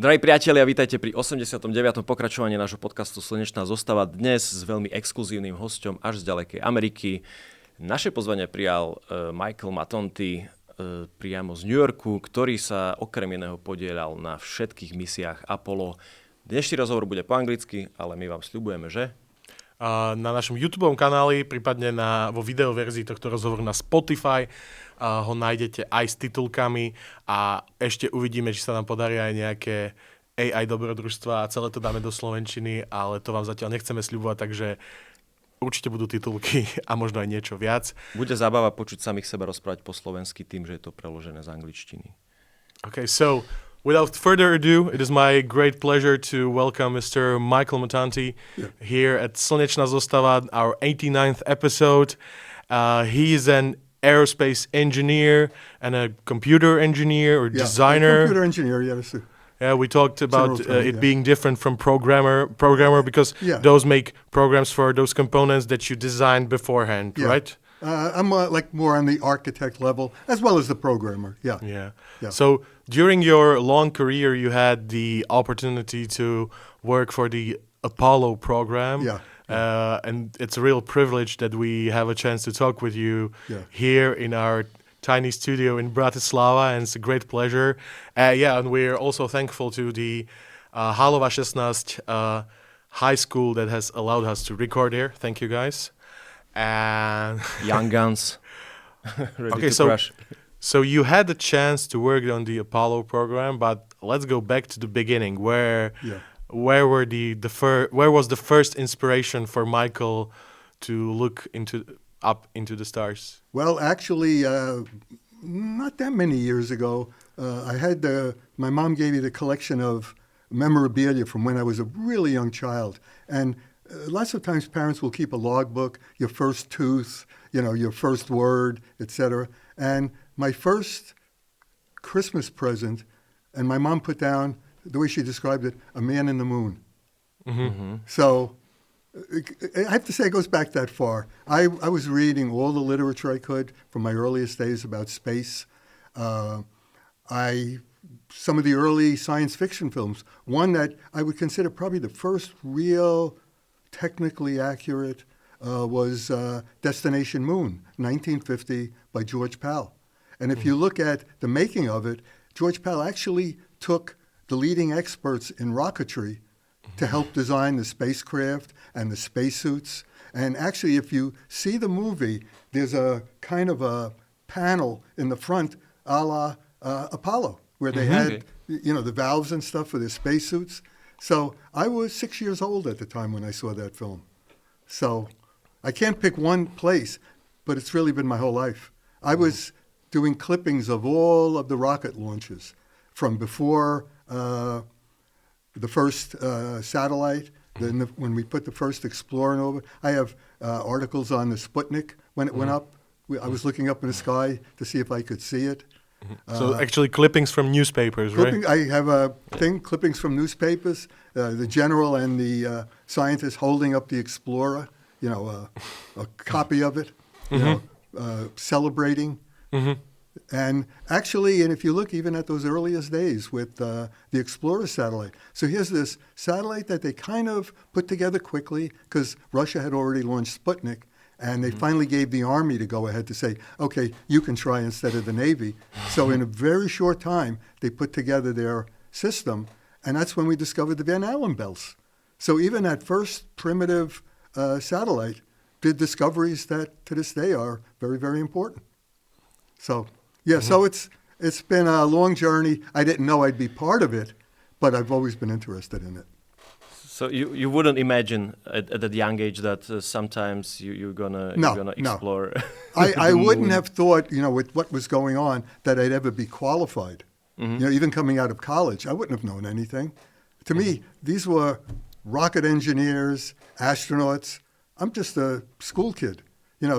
Drahí priatelia, vítajte pri 89. pokračovaní nášho podcastu Slnečná zostava. Dnes s veľmi exkluzívnym hosťom až z ďalekej Ameriky. Naše pozvanie prijal Michael Matonti priamo z New Yorku, ktorý sa okrem iného podieľal na všetkých misiách Apollo. Dnešný rozhovor bude po anglicky, ale my vám sľubujeme, že... Na našom YouTube kanáli, prípadne vo videoverzii tohto rozhovoru na Spotify ho nájdete aj s titulkami a ešte uvidíme, či sa nám podarí aj nejaké AI dobrodružstva a celé to dáme do slovenčiny, ale to vám zatiaľ nechceme sľubovať, takže určite budú titulky a možno aj niečo viac. Bude zábava počuť samých seba rozprávať po slovensky tým, že je to preložené z angličtiny. Okay, so without further ado, it is my great pleasure to welcome Mr. Michael Matonti here at Slnečná zostava, our 89th episode. He is an aerospace engineer and a computer engineer or designer. Computer engineer, yes. Yeah, we talked about it being different from programmer because those make programs for those components that you designed beforehand, right? I'm like more on the architect level as well as the programmer. Yeah. So during your long career, you had the opportunity to work for the Apollo program. And it's a real privilege that we have a chance to talk with you here in our tiny studio in Bratislava, and it's a great pleasure. And we're also thankful to the Halova 16 high school that has allowed us to record here. Thank you, guys. And Young guns. Okay, so you had the chance to work on the Apollo program, but let's go back to the beginning. Where was the first inspiration for Michael to look up into the stars? Well, actually, not that many years ago, my mom gave me the collection of memorabilia from when I was a really young child, and lots of times parents will keep a logbook, your first tooth, your first word, etc. And my first Christmas present, and my mom put down, the way she described it, a man in the moon. Mm-hmm. So I have to say it goes back that far. I was reading all the literature I could from my earliest days about space. Some of the early science fiction films, one that I would consider probably the first real technically accurate was Destination Moon, 1950 by George Pal. And if you look at the making of it, George Pal actually took the leading experts in rocketry to help design the spacecraft and the spacesuits. And actually, if you see the movie, there's a kind of a panel in the front a la Apollo, where they had, the valves and stuff for their spacesuits. So I was 6 years old at the time when I saw that film. So I can't pick one place, but it's really been my whole life. I was doing clippings of all of the rocket launches from before the first satellite, then when we put the first Explorer in orbit. I have articles on the Sputnik when it went up. I was looking up in the sky to see if I could see it. So actually clippings from newspapers, right? I have a thing, clippings from newspapers, the general and the scientist holding up the Explorer, a copy of it, celebrating. And actually, and if you look even at those earliest days with the Explorer satellite, so here's this satellite that they kind of put together quickly because Russia had already launched Sputnik, and they finally gave the Army to go ahead to say, okay, you can try instead of the Navy. So in a very short time, they put together their system, and that's when we discovered the Van Allen belts. So even that first primitive satellite did discoveries that to this day are very, very important. So, so it's been a long journey. I didn't know I'd be part of it, but I've always been interested in it. So you wouldn't imagine at that young age that sometimes you're gonna explore. I wouldn't have thought, with what was going on, that I'd ever be qualified. Even coming out of college, I wouldn't have known anything. To me, these were rocket engineers, astronauts. I'm just a school kid.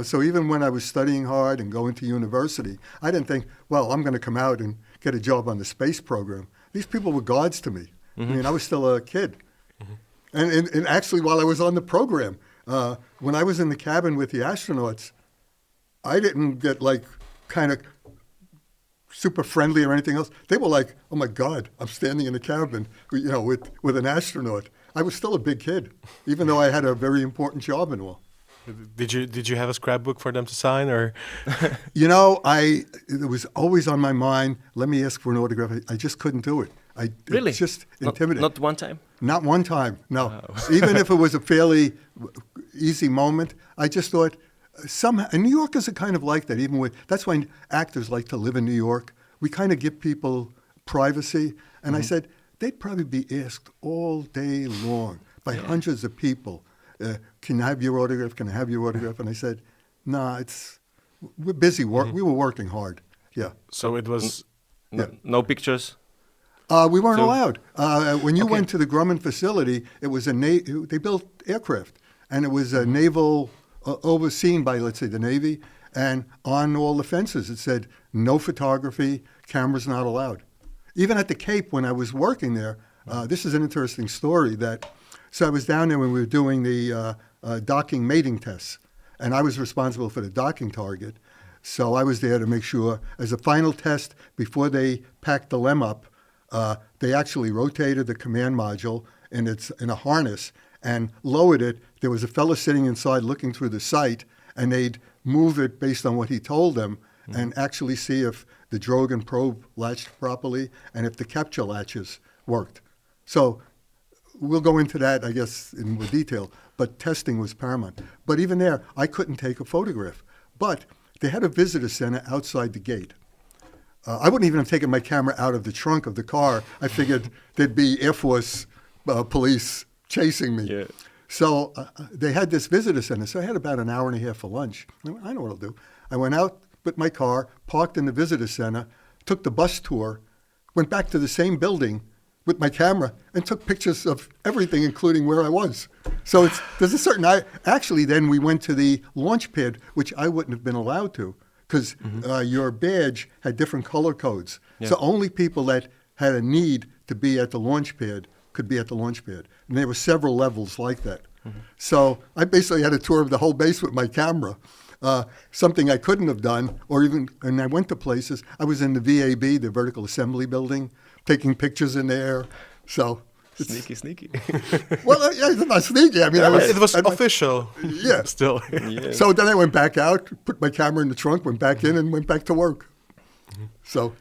So even when I was studying hard and going to university, I didn't think, well, I'm going to come out and get a job on the space program. These people were gods to me. I mean, I was still a kid. And actually, while I was on the program, when I was in the cabin with the astronauts, I didn't get kind of super friendly or anything else. They were like, oh my God, I'm standing in a cabin, with an astronaut. I was still a big kid, even though I had a very important job and all. Did you have a scrapbook for them to sign, or? It was always on my mind. Let me ask for an autograph. I just couldn't do it. Really? It's just intimidating. Not one time? Not one time. No. Wow. Even if it was a fairly easy moment, I just thought somehow. And New Yorkers are kind of like that. That's why actors like to live in New York. We kind of give people privacy. And I said they'd probably be asked all day long by hundreds of people. Can I have your autograph? Can I have your autograph? And I said, nah, we're busy. We were working hard. Yeah. So it was... No pictures? We weren't allowed. When you went to the Grumman facility, it was they built aircraft. And it was a naval, overseen by, let's say, the Navy. And on all the fences, it said, no photography, cameras not allowed. Even at the Cape, when I was working there, this is an interesting story So I was down there when we were doing the docking mating tests, and I was responsible for the docking target. So I was there to make sure, as a final test, before they packed the LEM up, they actually rotated the command module in a harness and lowered it. There was a fellow sitting inside looking through the sight, and they'd move it based on what he told them and actually see if the drogue and probe latched properly and if the capture latches worked. So we'll go into that, I guess, in more detail, but testing was paramount. But even there, I couldn't take a photograph. But they had a visitor center outside the gate. I wouldn't even have taken my camera out of the trunk of the car. I figured there'd be Air Force police chasing me. Yeah. So they had this visitor center. So I had about an hour and a half for lunch. I know what I'll do. I went out with my car, parked in the visitor center, took the bus tour, went back to the same building with my camera and took pictures of everything, including where I was. So there's a certain... Actually, then we went to the launch pad, which I wouldn't have been allowed to, because your badge had different color codes. Yeah. So only people that had a need to be at the launch pad could be at the launch pad. And there were several levels like that. So I basically had a tour of the whole base with my camera, something I couldn't have done, and I went to places. I was in the VAB, the Vertical Assembly Building, taking pictures in there. So Sneaky. Well, yeah, it's not sneaky. I mean, it was official. Yeah. Still. Yeah. So then I went back out, put my camera in the trunk, went back in, and went back to work. So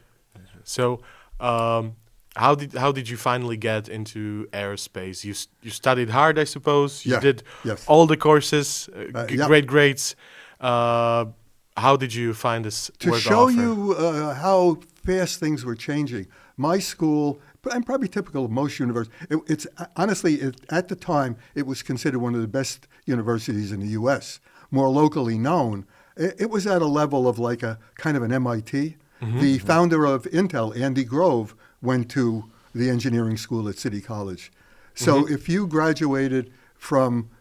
how did you finally get into aerospace? You studied hard, I suppose. You did all the courses, great grades. How did you find this to work show offer? you how fast things were changing? My school, and probably typical of most universities, it's honestly, at the time, it was considered one of the best universities in the U.S., more locally known. It was at a level of like a kind of an MIT. The founder of Intel, Andy Grove, went to the engineering school at City College. So if you graduated from,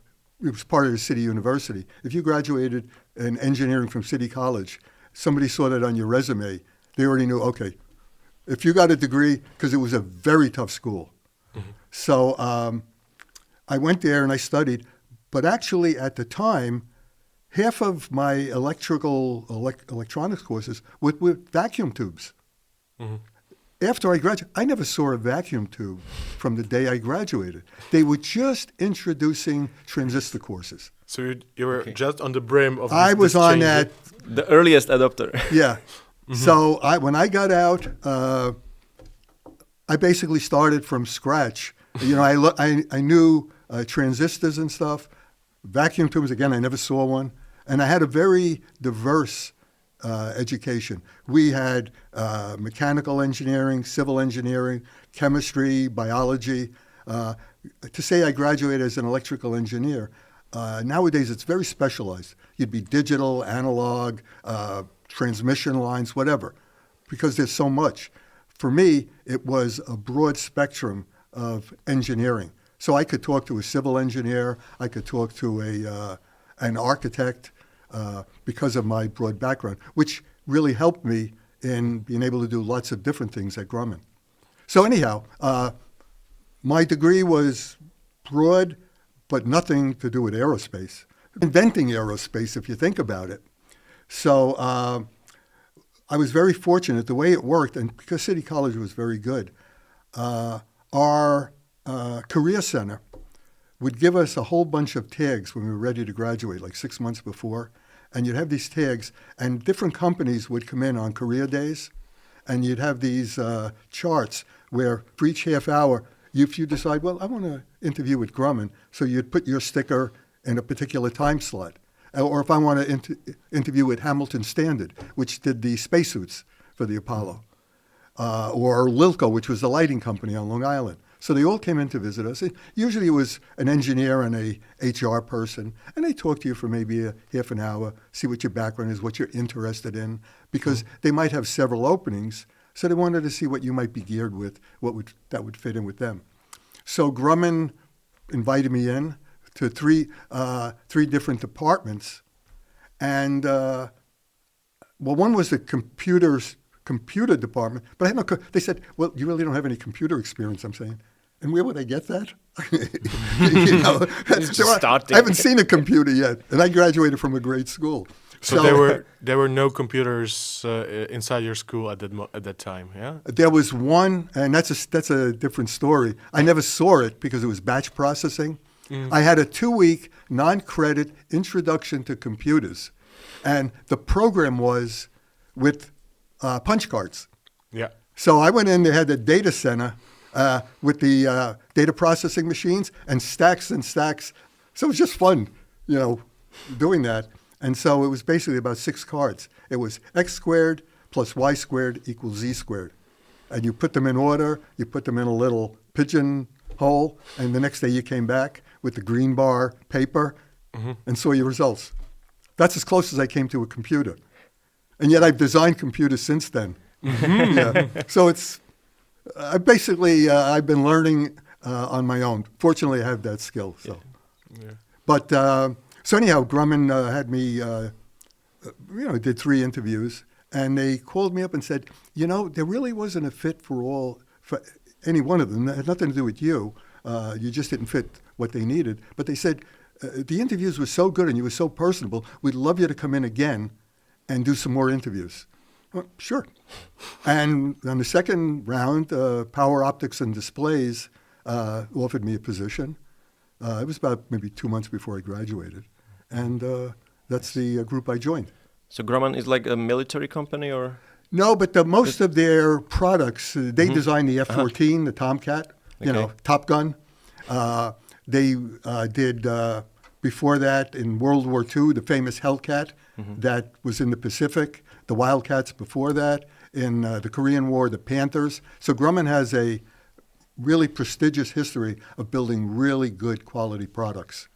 it was part of the City University, if you graduated in engineering from City College, somebody saw that on your resume, they already knew, okay, if you got a degree, because it was a very tough school. So I went there and I studied, but actually at the time, half of my electronics courses were with vacuum tubes. After I graduated, I never saw a vacuum tube from the day I graduated. They were just introducing transistor courses. So you were just on the brim of I was on that. The earliest adopter. Yeah. So when I got out, I basically started from scratch. You know, I knew transistors and stuff. Vacuum tubes, again, I never saw one. And I had a very diverse education. We had mechanical engineering, civil engineering, chemistry, biology. To say I graduated as an electrical engineer, nowadays it's very specialized. You'd be digital, analog, transmission lines, whatever, because there's so much. For me, it was a broad spectrum of engineering. So I could talk to a civil engineer, I could talk to an architect, because of my broad background, which really helped me in being able to do lots of different things at Grumman. So anyhow, my degree was broad, but nothing to do with aerospace. Inventing aerospace, if you think about it. So I was very fortunate the way it worked, and because City College was very good, our career center would give us a whole bunch of tags when we were ready to graduate, like 6 months before. And you'd have these tags, and different companies would come in on career days, and you'd have these charts where for each half hour, if you decide, well, I want to interview with Grumman, so you'd put your sticker in a particular time slot. Or if I want to interview with Hamilton Standard, which did the spacesuits for the Apollo, or Lilco, which was the lighting company on Long Island. So they all came in to visit us. Usually it was an engineer and a HR person, and they talked to you for maybe a half an hour, see what your background is, what you're interested in, because they might have several openings, so they wanted to see what you might be geared with, that would fit in with them. So Grumman invited me in to three different departments, and one was the computer department, but I had no. They said, "Well, you really don't have any computer experience." I'm saying, and where would I get that? I haven't seen a computer yet, and I graduated from a great school. So there were no computers inside your school at that time, yeah? There was one, and that's a different story. I never saw it because it was batch processing. I had a 2-week non-credit introduction to computers, and the program was with punch cards. Yeah. So I went in, they had the data center with the data processing machines and stacks and stacks. So it was just fun, doing that. And so it was basically about 6 cards. It was x squared plus y squared equals z squared. And you put them in order, you put them in a little pigeon hole, and the next day you came back with the green bar paper and saw your results. That's as close as I came to a computer. And yet I've designed computers since then. Yeah. So I've been learning on my own. Fortunately, I have that skill. So, yeah. But so anyhow, Grumman had me. Did 3 interviews, and they called me up and said, there really wasn't a fit for any one of them. It had nothing to do with you. You just didn't fit what they needed. But they said the interviews were so good and you were so personable. We'd love you to come in again and do some more interviews. Well, sure. And on the second round, Power Optics and Displays offered me a position. It was about maybe 2 months before I graduated. And that's the group I joined. So Grumman is like a military company, or? No, but most of their products, they designed the F-14, the Tomcat, Top Gun. They did, before that, in World War II, the famous Hellcat that was in the Pacific, the Wildcats before that, in the Korean War, the Panthers. So Grumman has a really prestigious history of building really good quality products.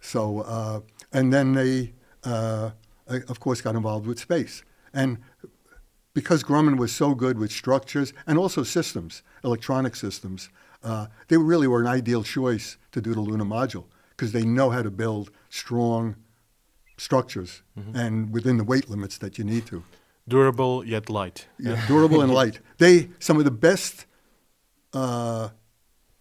So, and then they, of course, got involved with space. And because Grumman was so good with structures and also systems, electronic systems, they really were an ideal choice to do the lunar module because they know how to build strong structures and within the weight limits that you need to. Durable yet light. Yeah, durable and light. Some of the best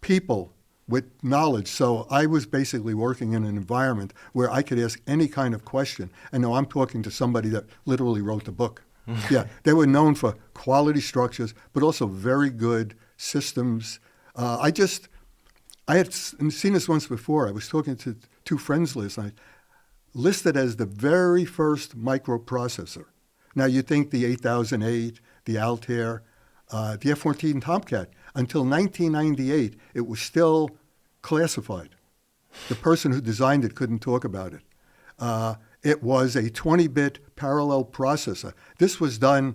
people with knowledge. So I was basically working in an environment where I could ask any kind of question. And now I'm talking to somebody that literally wrote the book. Yeah, they were known for quality structures, but also very good systems. I had seen this once before. I was talking to 2 friends last night, listed as the very first microprocessor. Now you think the 8008, the Altair, the F-14 Tomcat, until 1998, it was still classified. The person who designed it couldn't talk about it. It was a 20-bit parallel processor. This was done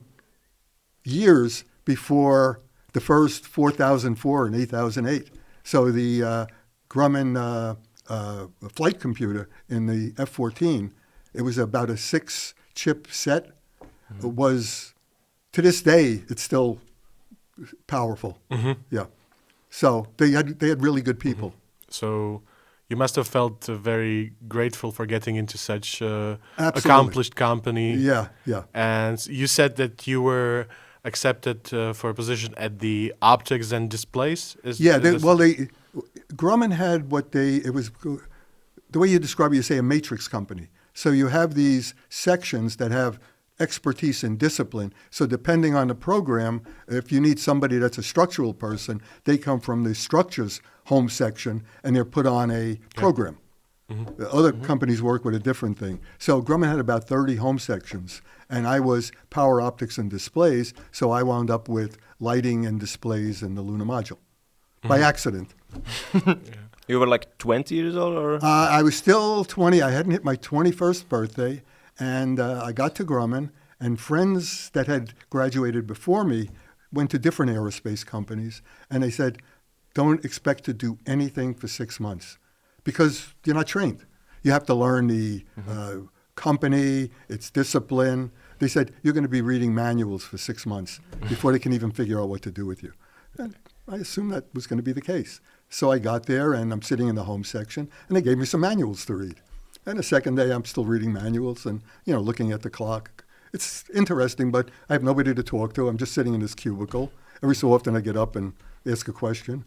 years before the first 4004 and 8008. So the Grumman flight computer in the F-14, it was about a 6-chip set. It was, to this day, it's still powerful. Yeah. So they had really good people. So you must have felt very grateful for getting into such accomplished company. Yeah, yeah. And you said that you were accepted for a position at the optics and displays. Grumman had the way you describe it, you say a matrix company. So you have these sections that have expertise and discipline. So depending on the program, if you need somebody that's a structural person, they come from the structures home section and they're put on a program. Mm-hmm. The other companies work with a different thing. So Grumman had about 30 home sections, and I was power optics and displays, so I wound up with lighting and displays in the lunar module by accident. You were like 20 years old? Or? I was still 20. I hadn't hit my 21st birthday. And I got to Grumman, and friends that had graduated before me went to different aerospace companies, and they said, don't expect to do anything for 6 months because you're not trained. You have to learn the company, its discipline. They said, you're going to be reading manuals for 6 months before they can even figure out what to do with you. And I assumed that was going to be the case. So I got there, and I'm sitting in the home section, and they gave me some manuals to read. And the second day, I'm still reading manuals and, looking at the clock. It's interesting, but I have nobody to talk to. I'm just sitting in this cubicle. Every so often, I get up and ask a question.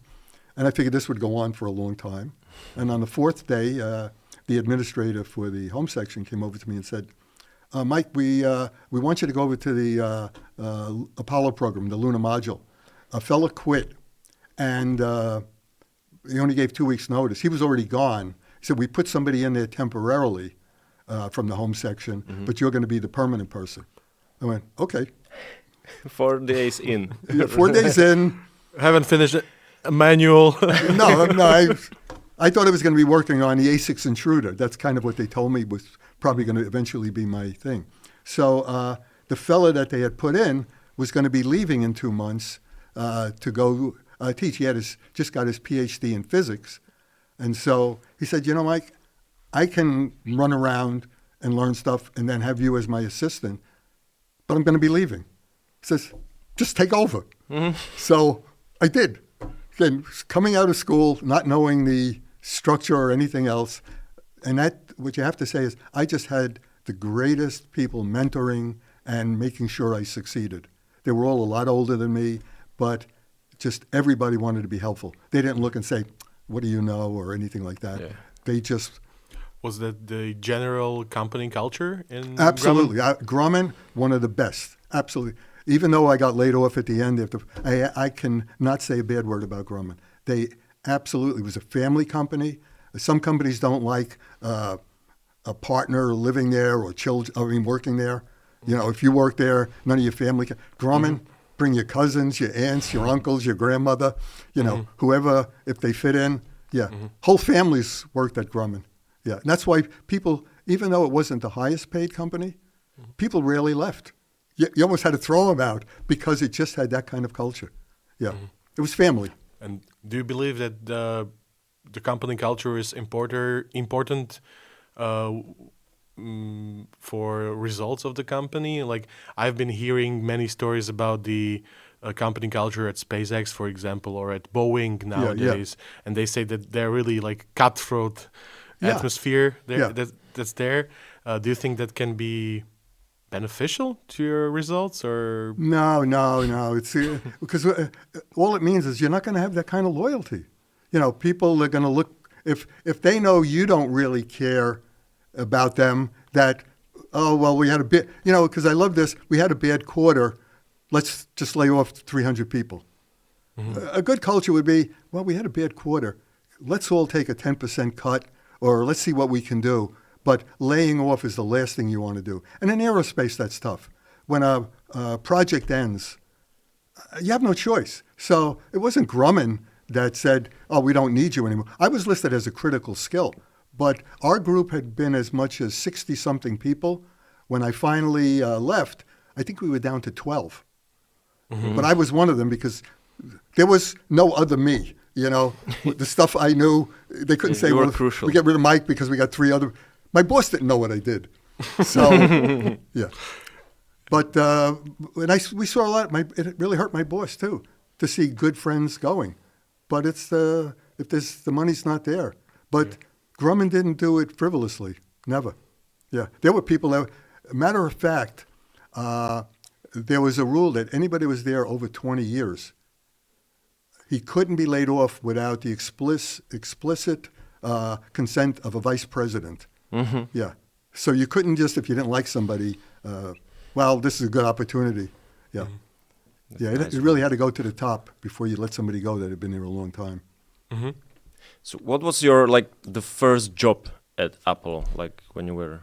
And I figured this would go on for a long time. And on the fourth day, the administrator for the home section came over to me and said, Mike, we want you to go over to the Apollo program, the lunar module. A fella quit, and he only gave 2 weeks' notice. He was already gone. He said, we put somebody in there temporarily from the home section, but you're going to be the permanent person. I went, okay. 4 days in. 4 days in. Haven't finished a manual. No, I thought I was going to be working on the A6 intruder. That's kind of what they told me was probably going to eventually be my thing. So the fella that they had put in was going to be leaving in 2 months to go teach. He had just got his PhD in physics. And so he said, Mike, I can run around and learn stuff and then have you as my assistant, but I'm going to be leaving. He says, just take over. Mm-hmm. So I did. Again, coming out of school, not knowing the structure or anything else. And that, what you have to say is, I just had the greatest people mentoring and making sure I succeeded. They were all a lot older than me, but just everybody wanted to be helpful. They didn't look and say, what do you know, or anything like that. Yeah. They just... Was that the general company culture in Absolutely. Grumman? Grumman, one of the best. Absolutely. Even though I got laid off at the end, I can not say a bad word about Grumman. They absolutely, it was a family company. Some companies don't like a partner living there or children, working there. If you work there, none of your family can. Grumman, bring your cousins, your aunts, your uncles, your grandmother, whoever, if they fit in. Yeah. Whole families worked at Grumman. Yeah. And that's why people, even though it wasn't the highest paid company, people rarely left. You almost had to throw them out because it just had that kind of culture. Yeah. It was family. And do you believe that the company culture is important for results of the company? Like, I've been hearing many stories about the company culture at SpaceX, for example, or at Boeing nowadays, and they say that they're really like cutthroat atmosphere there, that's there. Do you think that can be beneficial to your results, or? No. It's because all it means is you're not going to have that kind of loyalty. People are going to look, if they know you don't really care about them, that, we had a bit, because I love this, we had a bad quarter, let's just lay off 300 people. A good culture would be, we had a bad quarter, let's all take a 10% cut, or let's see what we can do. But laying off is the last thing you want to do. And in aerospace, that's tough. When a project ends, you have no choice. So it wasn't Grumman that said, we don't need you anymore. I was listed as a critical skill. But our group had been as much as 60-something people. When I finally left, I think we were down to 12. But I was one of them because there was no other me. The stuff I knew, they couldn't say, crucial. We get rid of Mike because we got 3 other... My boss didn't know what I did. So, yeah. But we saw a lot. It really hurt my boss, too, to see good friends going. But if the money's not there. But Grumman didn't do it frivolously. Never. Yeah. There were people that, matter of fact, there was a rule that anybody who was there over 20 years, he couldn't be laid off without the explicit consent of a vice president. Yeah. So you couldn't just, if you didn't like somebody, well, this is a good opportunity. Yeah. Yeah, nice. it really had to go to the top before you let somebody go that had been there a long time. Mm-hmm. So what was your, the first job at Apollo, when you were...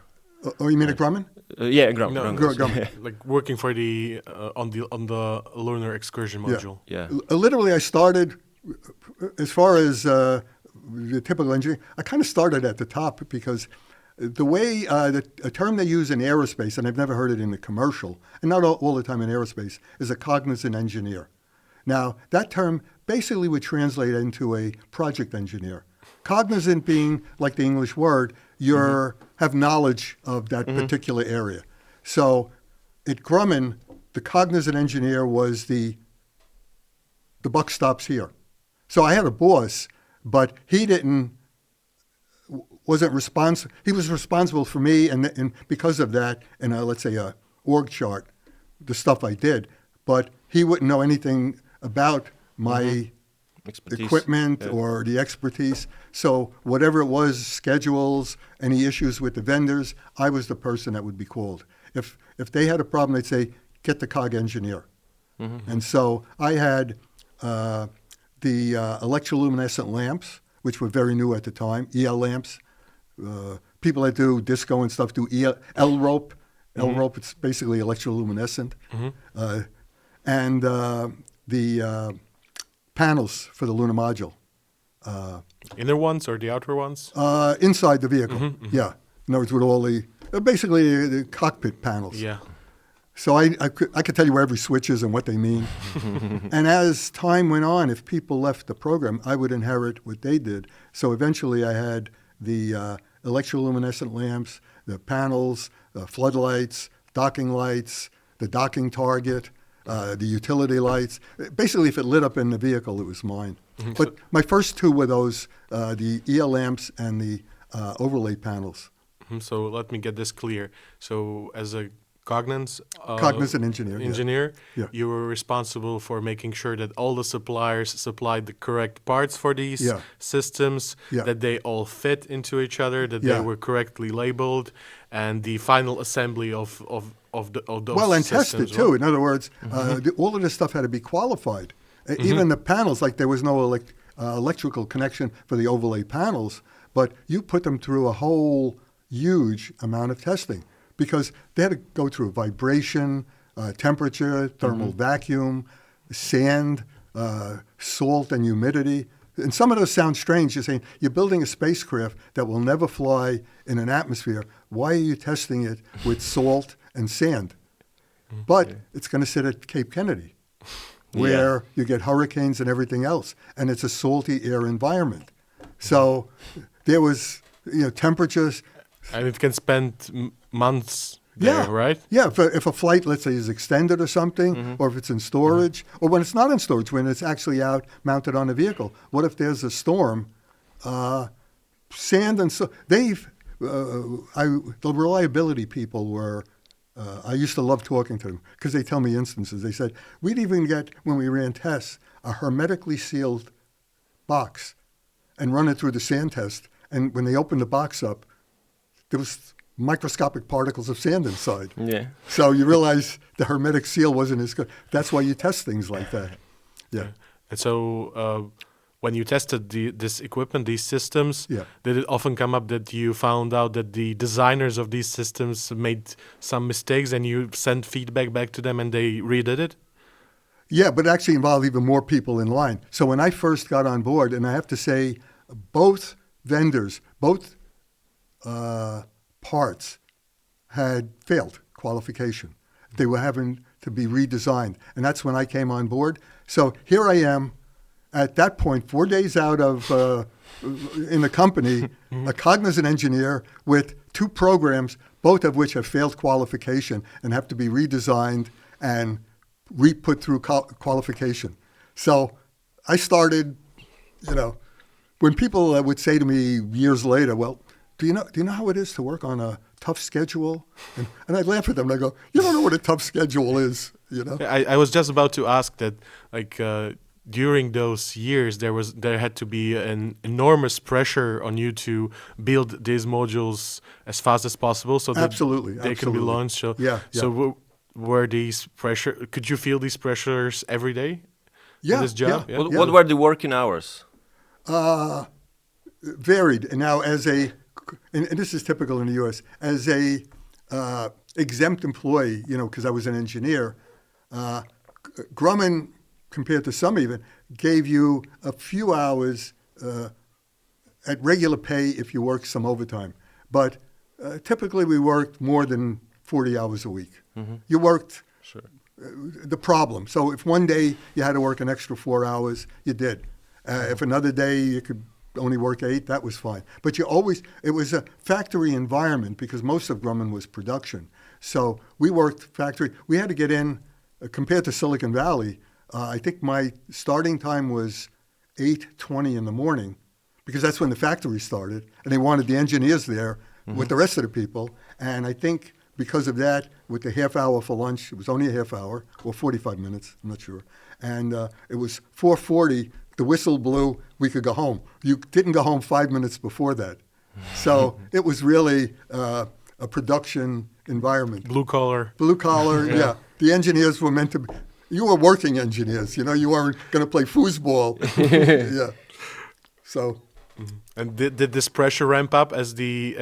Oh, you mean at Grumman? Yeah, Grumman. No, Grumman. Like working for the on the lunar excursion module. Yeah. Literally, I started, as far as the typical engineer, I kind of started at the top because the way, a term they use in aerospace, and I've never heard it in the commercial, and not all the time in aerospace, is a cognizant engineer. Now, that term basically would translate into a project engineer. Cognizant being, like the English word, have knowledge of that particular area. So at Grumman, the cognizant engineer was the buck stops here. So I had a boss, but he wasn't responsible. He was responsible for me, and because of that, and let's say a org chart, the stuff I did, but he wouldn't know anything about my equipment or the expertise. So whatever it was, schedules, any issues with the vendors, I was the person that would be called. If they had a problem, they'd say, get the cog engineer. Mm-hmm. And so I had the electroluminescent lamps, which were very new at the time, EL lamps. People that do disco and stuff do L-rope. L-rope, it's basically electroluminescent. Mm-hmm. And the panels for the lunar module. Inner ones or the outer ones? Inside the vehicle, yeah. In other words, with all basically the cockpit panels. Yeah. So I could tell you where every switch is and what they mean. And as time went on, if people left the program, I would inherit what they did. So eventually I had the electroluminescent lamps, the panels, floodlights, docking lights, the docking target, the utility lights. Basically, if it lit up in the vehicle, it was mine. Mm-hmm. But my first two were those, the EL lamps and the overlay panels. Mm-hmm. So let me get this clear. So as a cognizant engineer, yeah. You were responsible for making sure that all the suppliers supplied the correct parts for these systems, that they all fit into each other, that they were correctly labeled, and the final assembly of those well, and systems. Tested too. In other words, all of this stuff had to be qualified. Even the panels, like there was no electrical connection for the overlay panels, but you put them through a whole huge amount of testing because they had to go through vibration, temperature, thermal vacuum, sand, salt, and humidity. And some of those sound strange. You're saying you're building a spacecraft that will never fly in an atmosphere. Why are you testing it with salt and sand? But it's going to sit at Cape Kennedy, where you get hurricanes and everything else, and it's a salty air environment. So there was, temperatures. And it can spend months there, right? Yeah, if a flight, let's say, is extended or something, or if it's in storage, or when it's not in storage, when it's actually out mounted on a vehicle. What if there's a storm? Sand and so the reliability people were. I used to love talking to them because they tell me instances. They said we'd even get when we ran tests a hermetically sealed box and run it through the sand test. And when they opened the box up, there was microscopic particles of sand inside. Yeah. So you realize the hermetic seal wasn't as good. That's why you test things like that. Yeah. And so when you tested this equipment, these systems, did it often come up that you found out that the designers of these systems made some mistakes and you sent feedback back to them and they redid it? Yeah, but it actually involved even more people in line. So when I first got on board, and I have to say both vendors, both parts had failed qualification. They were having to be redesigned. And that's when I came on board. So here I am at that point, 4 days out of in the company, a cognizant engineer with two programs, both of which have failed qualification and have to be redesigned and re-put through qualification. So I started, when people would say to me years later, well, do you know how it is to work on a tough schedule? And I'd laugh at them and I go, you don't know what a tough schedule is, I was just about to ask that, during those years, there had to be an enormous pressure on you to build these modules as fast as possible, so that they can be launched. So were these pressure? Could you feel these pressures every day? Yeah. In this job? Yeah. What were the working hours? Varied. And now and this is typical in the U.S., as a exempt employee, because I was an engineer, Grumman, compared to some even, gave you a few hours at regular pay if you worked some overtime. But typically we worked more than 40 hours a week. Mm-hmm. You worked the problem. So if one day you had to work an extra 4 hours, you did. If another day you could only work 8, that was fine. But it was a factory environment because most of Grumman was production. So we worked factory. We had to get in, compared to Silicon Valley, I think my starting time was 8:20 in the morning because that's when the factory started. And they wanted the engineers there with the rest of the people. And I think because of that, with the half hour for lunch, it was only a half hour, or 45 minutes, I'm not sure. And it was 4:40, the whistle blew, we could go home. You didn't go home 5 minutes before that. So it was really a production environment. Blue collar. Blue collar, yeah. The engineers were meant to be, you were working engineers, you weren't going to play foosball. Yeah. So. And did this pressure ramp up as the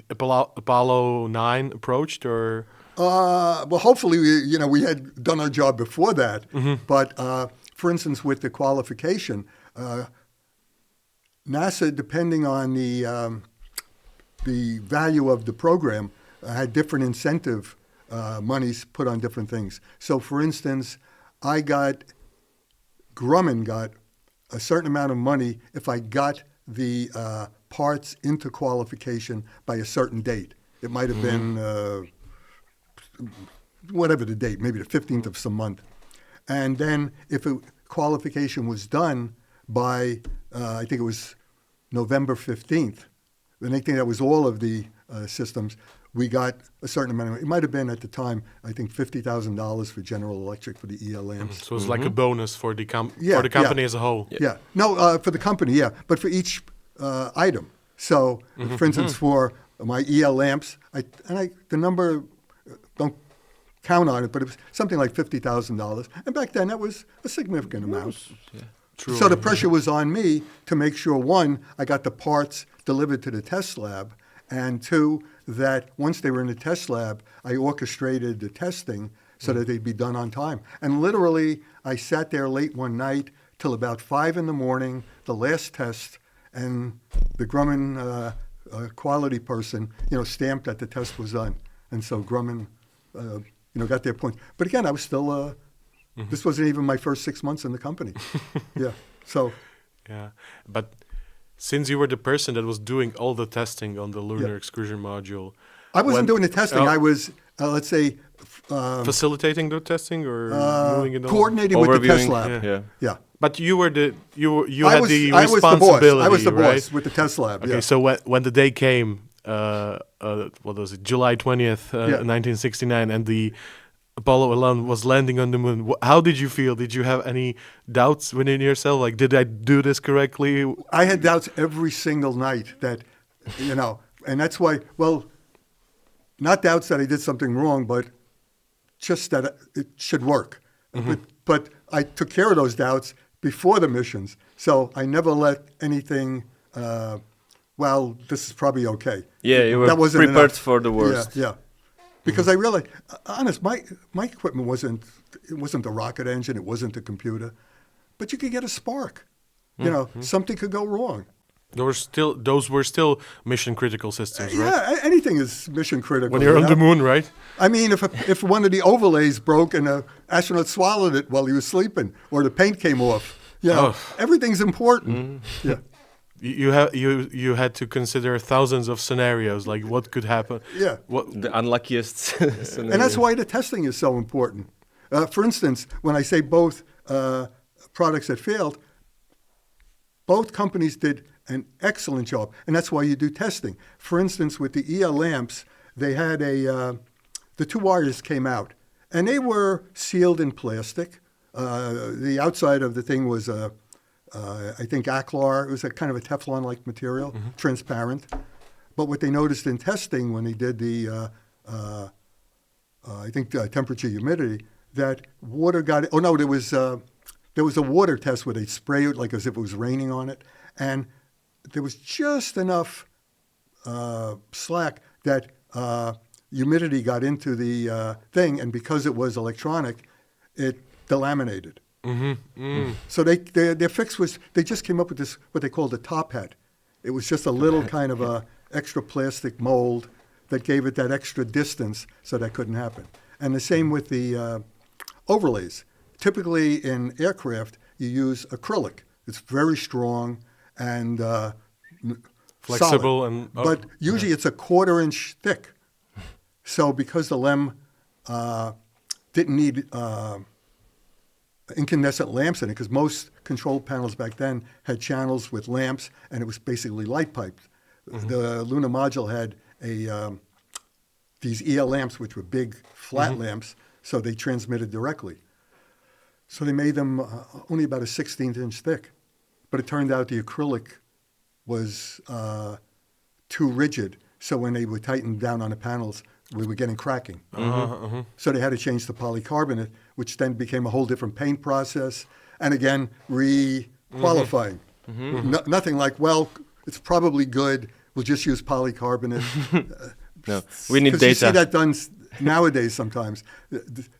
Apollo 9 approached, or? Well, hopefully, we had done our job before that. Mm-hmm. But for instance, with the qualification, NASA, depending on the value of the program, had different incentive monies put on different things. So, for instance, Grumman got a certain amount of money if I got the parts into qualification by a certain date. It might have been whatever the date, maybe the 15th of some month. And then if qualification was done by, I think it was November 15th, and I think that was all of the systems, we got a certain amount of money. It might have been at the time, I think, $50,000 for General Electric for the EL lamps. So it was like a bonus for the company as a whole. Yeah. No, for the company, yeah. But for each item. So, for instance, for my EL lamps, the number, don't count on it, but it was something like $50,000. And back then, that was a significant amount. Yeah. True. So the pressure was on me to make sure, one, I got the parts delivered to the test lab, and two, that once they were in the test lab, I orchestrated the testing so that they'd be done on time. And literally, I sat there late one night till about 5 in the morning, the last test, and the Grumman quality person, stamped that the test was done. And so Grumman, got their point. But again, I was still, this wasn't even my first 6 months in the company. Yeah, so. Yeah, but since you were the person that was doing all the testing on the lunar excursion module. I wasn't doing the testing. I was, let's say... facilitating the testing or moving it on? Coordinating with the test lab. Yeah. But you were you had the I responsibility, was the right? boss with the test lab. Okay, so when the day came, what was it, July 20th, 1969, and the Apollo 11 was landing on the moon, how did you feel? Did you have any doubts within yourself? Like, did I do this correctly? I had doubts every single night that, and that's why, well, not doubts that I did something wrong, but just that it should work. But I took care of those doubts before the missions. So I never let anything, this is probably okay. Yeah, you were prepared enough. For the worst. Yeah. Because I realized, honest, my equipment wasn't a rocket engine, it wasn't a computer, but you could get a spark. Something could go wrong. Those were still mission critical systems, right? Yeah, anything is mission critical. When you're on the moon, right? I mean, if one of the overlays broke and an astronaut swallowed it while he was sleeping, or the paint came off, everything's important. Yeah. You had to consider thousands of scenarios, like what could happen. Yeah. The unluckiest scenario. And that's why the testing is so important. For instance, when I say both products that failed, both companies did an excellent job, and that's why you do testing. For instance, with the EL lamps, they had the two wires came out, and they were sealed in plastic. The outside of the thing was I think Aclar. It was a kind of a Teflon-like material, transparent. But what they noticed in testing when they did the I think temperature, humidity, that water got. Oh no, there was a water test where they spray it like as if it was raining on it, and there was just enough slack that humidity got into the thing, and because it was electronic, it delaminated. So their fix was they just came up with this what they called a top hat. It was just a little kind of a extra plastic mold that gave it that extra distance so that couldn't happen. And the same with the overlays. Typically in aircraft, you use acrylic. It's very strong and flexible, solid. But usually it's a 1/4 inch thick. So because the LEM didn't need incandescent lamps in it, because most control panels back then had channels with lamps, and it was basically light piped. The lunar module had these EL lamps, which were big, flat lamps, so they transmitted directly. So they made them only about a 16th inch thick. But it turned out the acrylic was too rigid, so when they were tightened down on the panels, we were getting cracking. So they had to change to polycarbonate, which then became a whole different paint process, and again, re-qualifying. Nothing like, well, it's probably good, we'll just use polycarbonate. No, we need data. You see that done nowadays sometimes.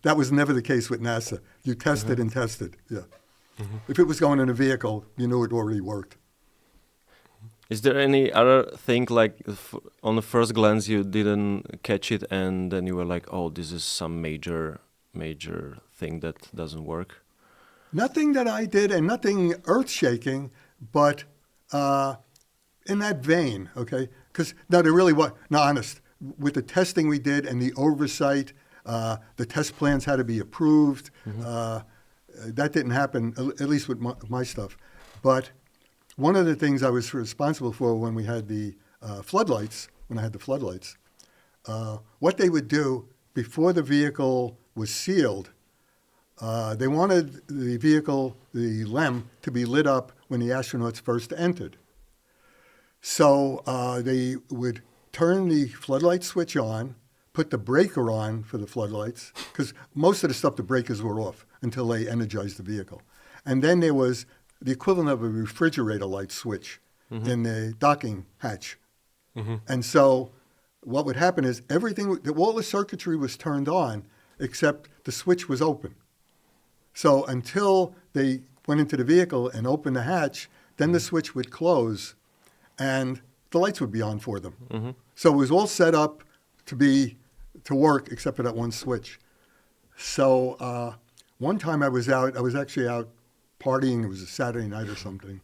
That was never the case with NASA. You tested and tested, yeah. If it was going in a vehicle, you knew it already worked. Is there any other thing, like on the first glance you didn't catch it and then you were like, oh, this is some major thing that doesn't work? Nothing that I did and nothing earth-shaking, but in that vein, okay? Because, no, there really was, no, honest, with the testing we did and the oversight, the test plans had to be approved. That didn't happen, at least with my stuff. But one of the things I was responsible for when we had the floodlights, what they would do before the vehicle was sealed, they wanted the vehicle, the LEM, to be lit up when the astronauts first entered. So they would turn the floodlight switch on, put the breaker on for the floodlights, because most of the stuff, the breakers were off until they energized the vehicle. And then there was the equivalent of a refrigerator light switch in the docking hatch. And so what would happen is all the circuitry was turned on except the switch was open. So until they went into the vehicle and opened the hatch, then the switch would close and the lights would be on for them. So it was all set up to work except for that one switch. So one time I was actually out partying. It was a Saturday night or something.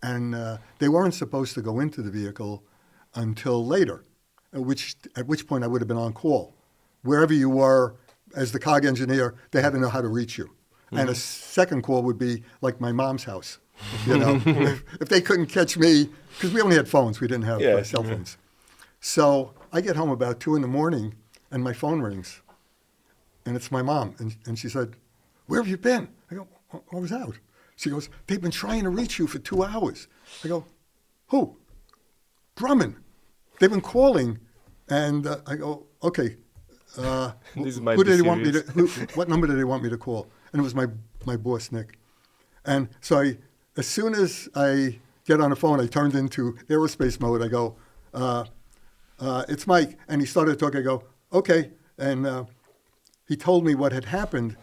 And they weren't supposed to go into the vehicle until later, at which point I would have been on call. Wherever you were, as the COG engineer, they had to know how to reach you. And a second call would be like my mom's house. You know, if they couldn't catch me, because we only had phones, we didn't have cell phones. So I get home about 2 a.m, and my phone rings. And it's my mom. And she said, "Where have you been?" I go, "I was out." She goes, "They've been trying to reach you for 2 hours." I go, "Who?" "Grumman. They've been calling." And I go, "Okay, who did they want me to? What number did they want me to call?" And it was my boss, Nick. And so as soon as I get on the phone, I turned into aerospace mode. I go, "It's Mike." And he started talking. I go, "Okay." And he told me what had happened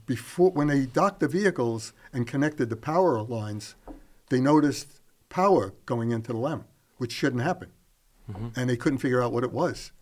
before when they docked the vehicles and connected the power lines. They noticed power going into the LEM, which shouldn't happen. And they couldn't figure out what it was.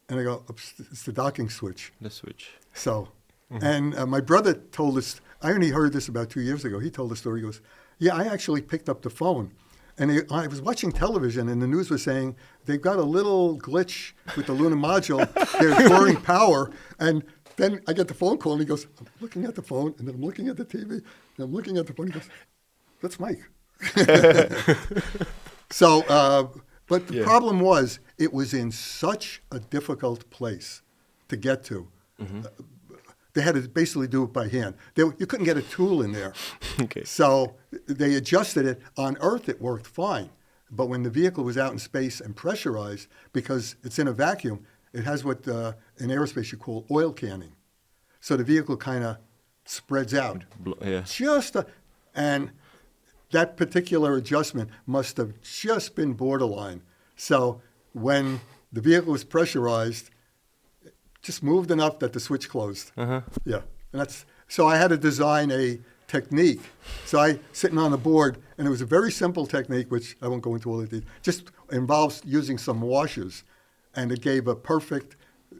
And I go, "It's the docking switch." The switch. So, and my brother told us, I only heard this about 2 years ago. He told the story. He goes, "Yeah, I actually picked up the phone. And I was watching television, and the news was saying they've got a little glitch with the lunar module. They're pouring power." And then I get the phone call, and he goes, "I'm looking at the phone, and then I'm looking at the TV, and I'm looking at the phone." He goes, "That's Mike." So, but the problem was, it was in such a difficult place to get to. They had to basically do it by hand. You couldn't get a tool in there. Okay. So they adjusted it. On Earth, it worked fine. But when the vehicle was out in space and pressurized, because it's in a vacuum, it has what in aerospace you call oil canning. So the vehicle kind of spreads out. And that particular adjustment must have just been borderline. So when the vehicle was pressurized, it just moved enough that the switch closed. Yeah, and so I had to design a technique. So I sitting on the board, and it was a very simple technique, which I won't go into all the details. Just involves using some washers, and it gave a perfect.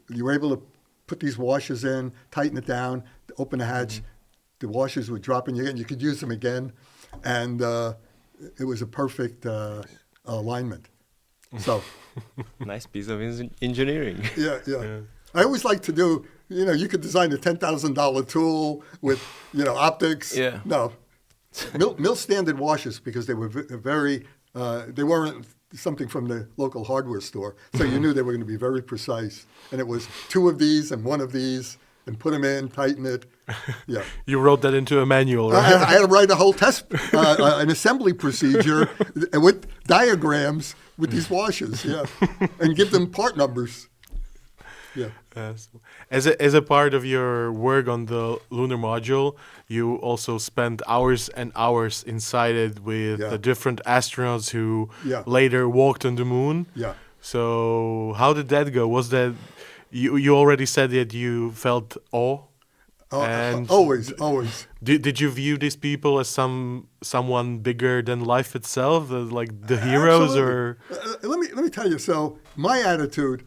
You were able to put these washers in, tighten it down, open the hatch. The washers would drop in again. You could use them again, and it was a perfect alignment. So, nice piece of engineering. Yeah. I always like to do. You could design a $10,000 tool with optics. Yeah. No, mill standard washers because they were very. They weren't something from the local hardware store, so you knew they were going to be very precise. And it was 2 of these and 1 of these, and put them in, tighten it. Yeah. You wrote that into a manual, right? I had to write a whole test, an assembly procedure with diagrams with these washers, and give them part numbers. Yeah. As a part of your work on the lunar module, you also spent hours and hours inside it with the different astronauts who later walked on the moon. Yeah. So how did that go? Was that you already said that you felt awe? And always. Did you view these people as someone bigger than life itself, like the heroes, or? Let me tell you. So my attitude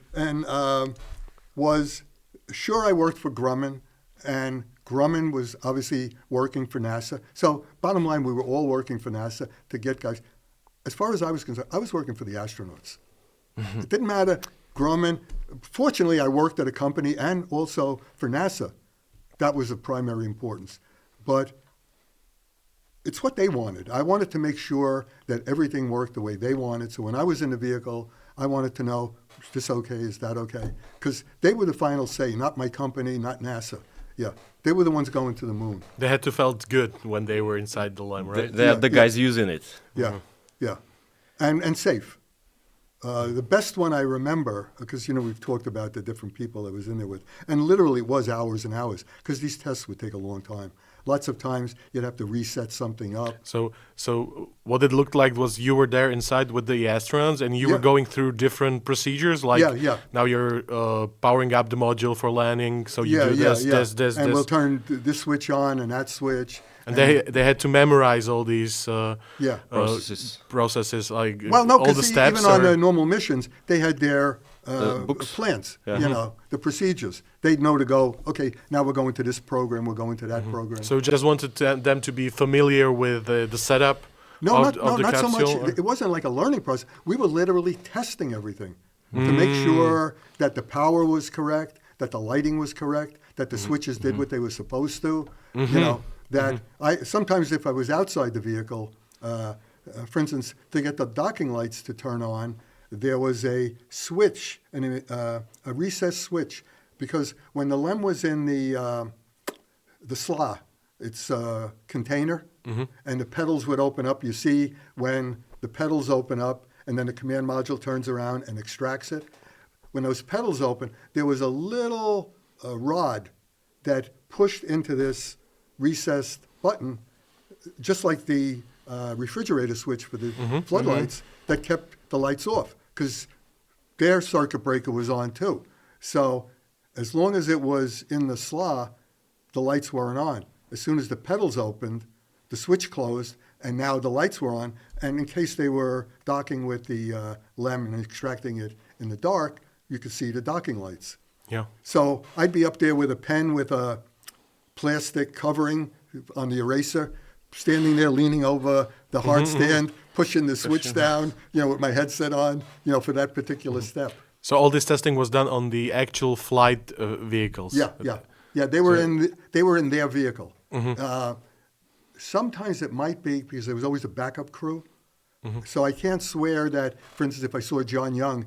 was, sure, I worked for Grumman, and Grumman was obviously working for NASA. So bottom line, we were all working for NASA to get guys. As far as I was concerned, I was working for the astronauts. It didn't matter, Grumman. Fortunately, I worked at a company and also for NASA. That was of primary importance. But it's what they wanted. I wanted to make sure that everything worked the way they wanted. So when I was in the vehicle, I wanted to know, is this okay? Is that okay? Because they were the final say, not my company, not NASA. Yeah, they were the ones going to the moon. They had to felt good when they were inside the LEM, right? They are the guys using it. Yeah. And safe. The best one I remember, because, we've talked about the different people I was in there with, and literally it was hours and hours, because these tests would take a long time. Lots of times you'd have to reset something up. So what it looked like was you were there inside with the astronauts, and you were going through different procedures, like now you're powering up the module for landing, so you do this. And we'll turn this switch on and that switch. And they had to memorize all these processes, like all the steps. Even on the normal missions, they had their plans, the procedures. They'd know to go, okay, now we're going to this program, we're going to that program. So just wanted them to be familiar with the setup of the not capsule? So much. It wasn't like a learning process. We were literally testing everything to make sure that the power was correct, that the lighting was correct, that the switches did what they were supposed to, that sometimes if I was outside the vehicle, for instance, to get the docking lights to turn on, there was a switch, a recessed switch, because when the LEM was in the SLA, it's a container, and the pedals would open up. You see when the pedals open up, and then the command module turns around and extracts it. When those pedals open, there was a little rod that pushed into this recessed button, just like the refrigerator switch for the floodlights, that kept the lights off, because their circuit breaker was on too. So as long as it was in the SLA, the lights weren't on. As soon as the pedals opened, the switch closed, and now the lights were on. And in case they were docking with the LEM and extracting it in the dark, you could see the docking lights. Yeah. So I'd be up there with a pen with a plastic covering on the eraser, standing there leaning over the hard stand, pushing the switch down, with my headset on, for that particular step. So all this testing was done on the actual flight vehicles. Yeah. They were in their vehicle. Sometimes it might be because there was always a backup crew. So I can't swear that, for instance, if I saw John Young,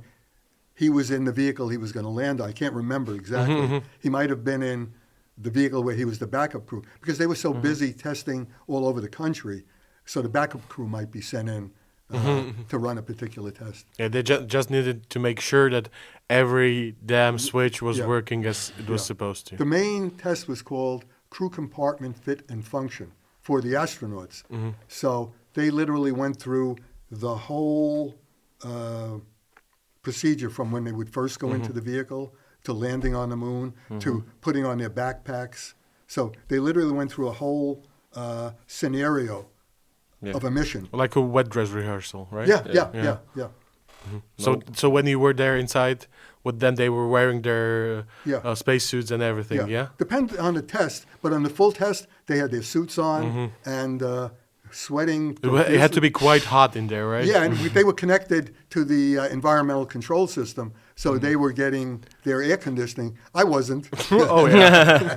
he was in the vehicle he was going to land on. I can't remember exactly. He might have been in the vehicle where he was the backup crew, because they were so busy testing all over the country. So the backup crew might be sent in to run a particular test. Yeah, they just needed to make sure that every damn switch was working as it was supposed to. The main test was called crew compartment fit and function for the astronauts. So they literally went through the whole procedure from when they would first go into the vehicle to landing on the moon to putting on their backpacks. So they literally went through a whole scenario of a mission. Like a wet dress rehearsal, right? Yeah. So when you were there inside, then they were wearing their spacesuits and everything, yeah? Depends on the test, but on the full test, they had their suits on and sweating. It had to be quite hot in there, right? Yeah, and they were connected to the environmental control system, so they were getting their air conditioning. I wasn't. Oh, yeah.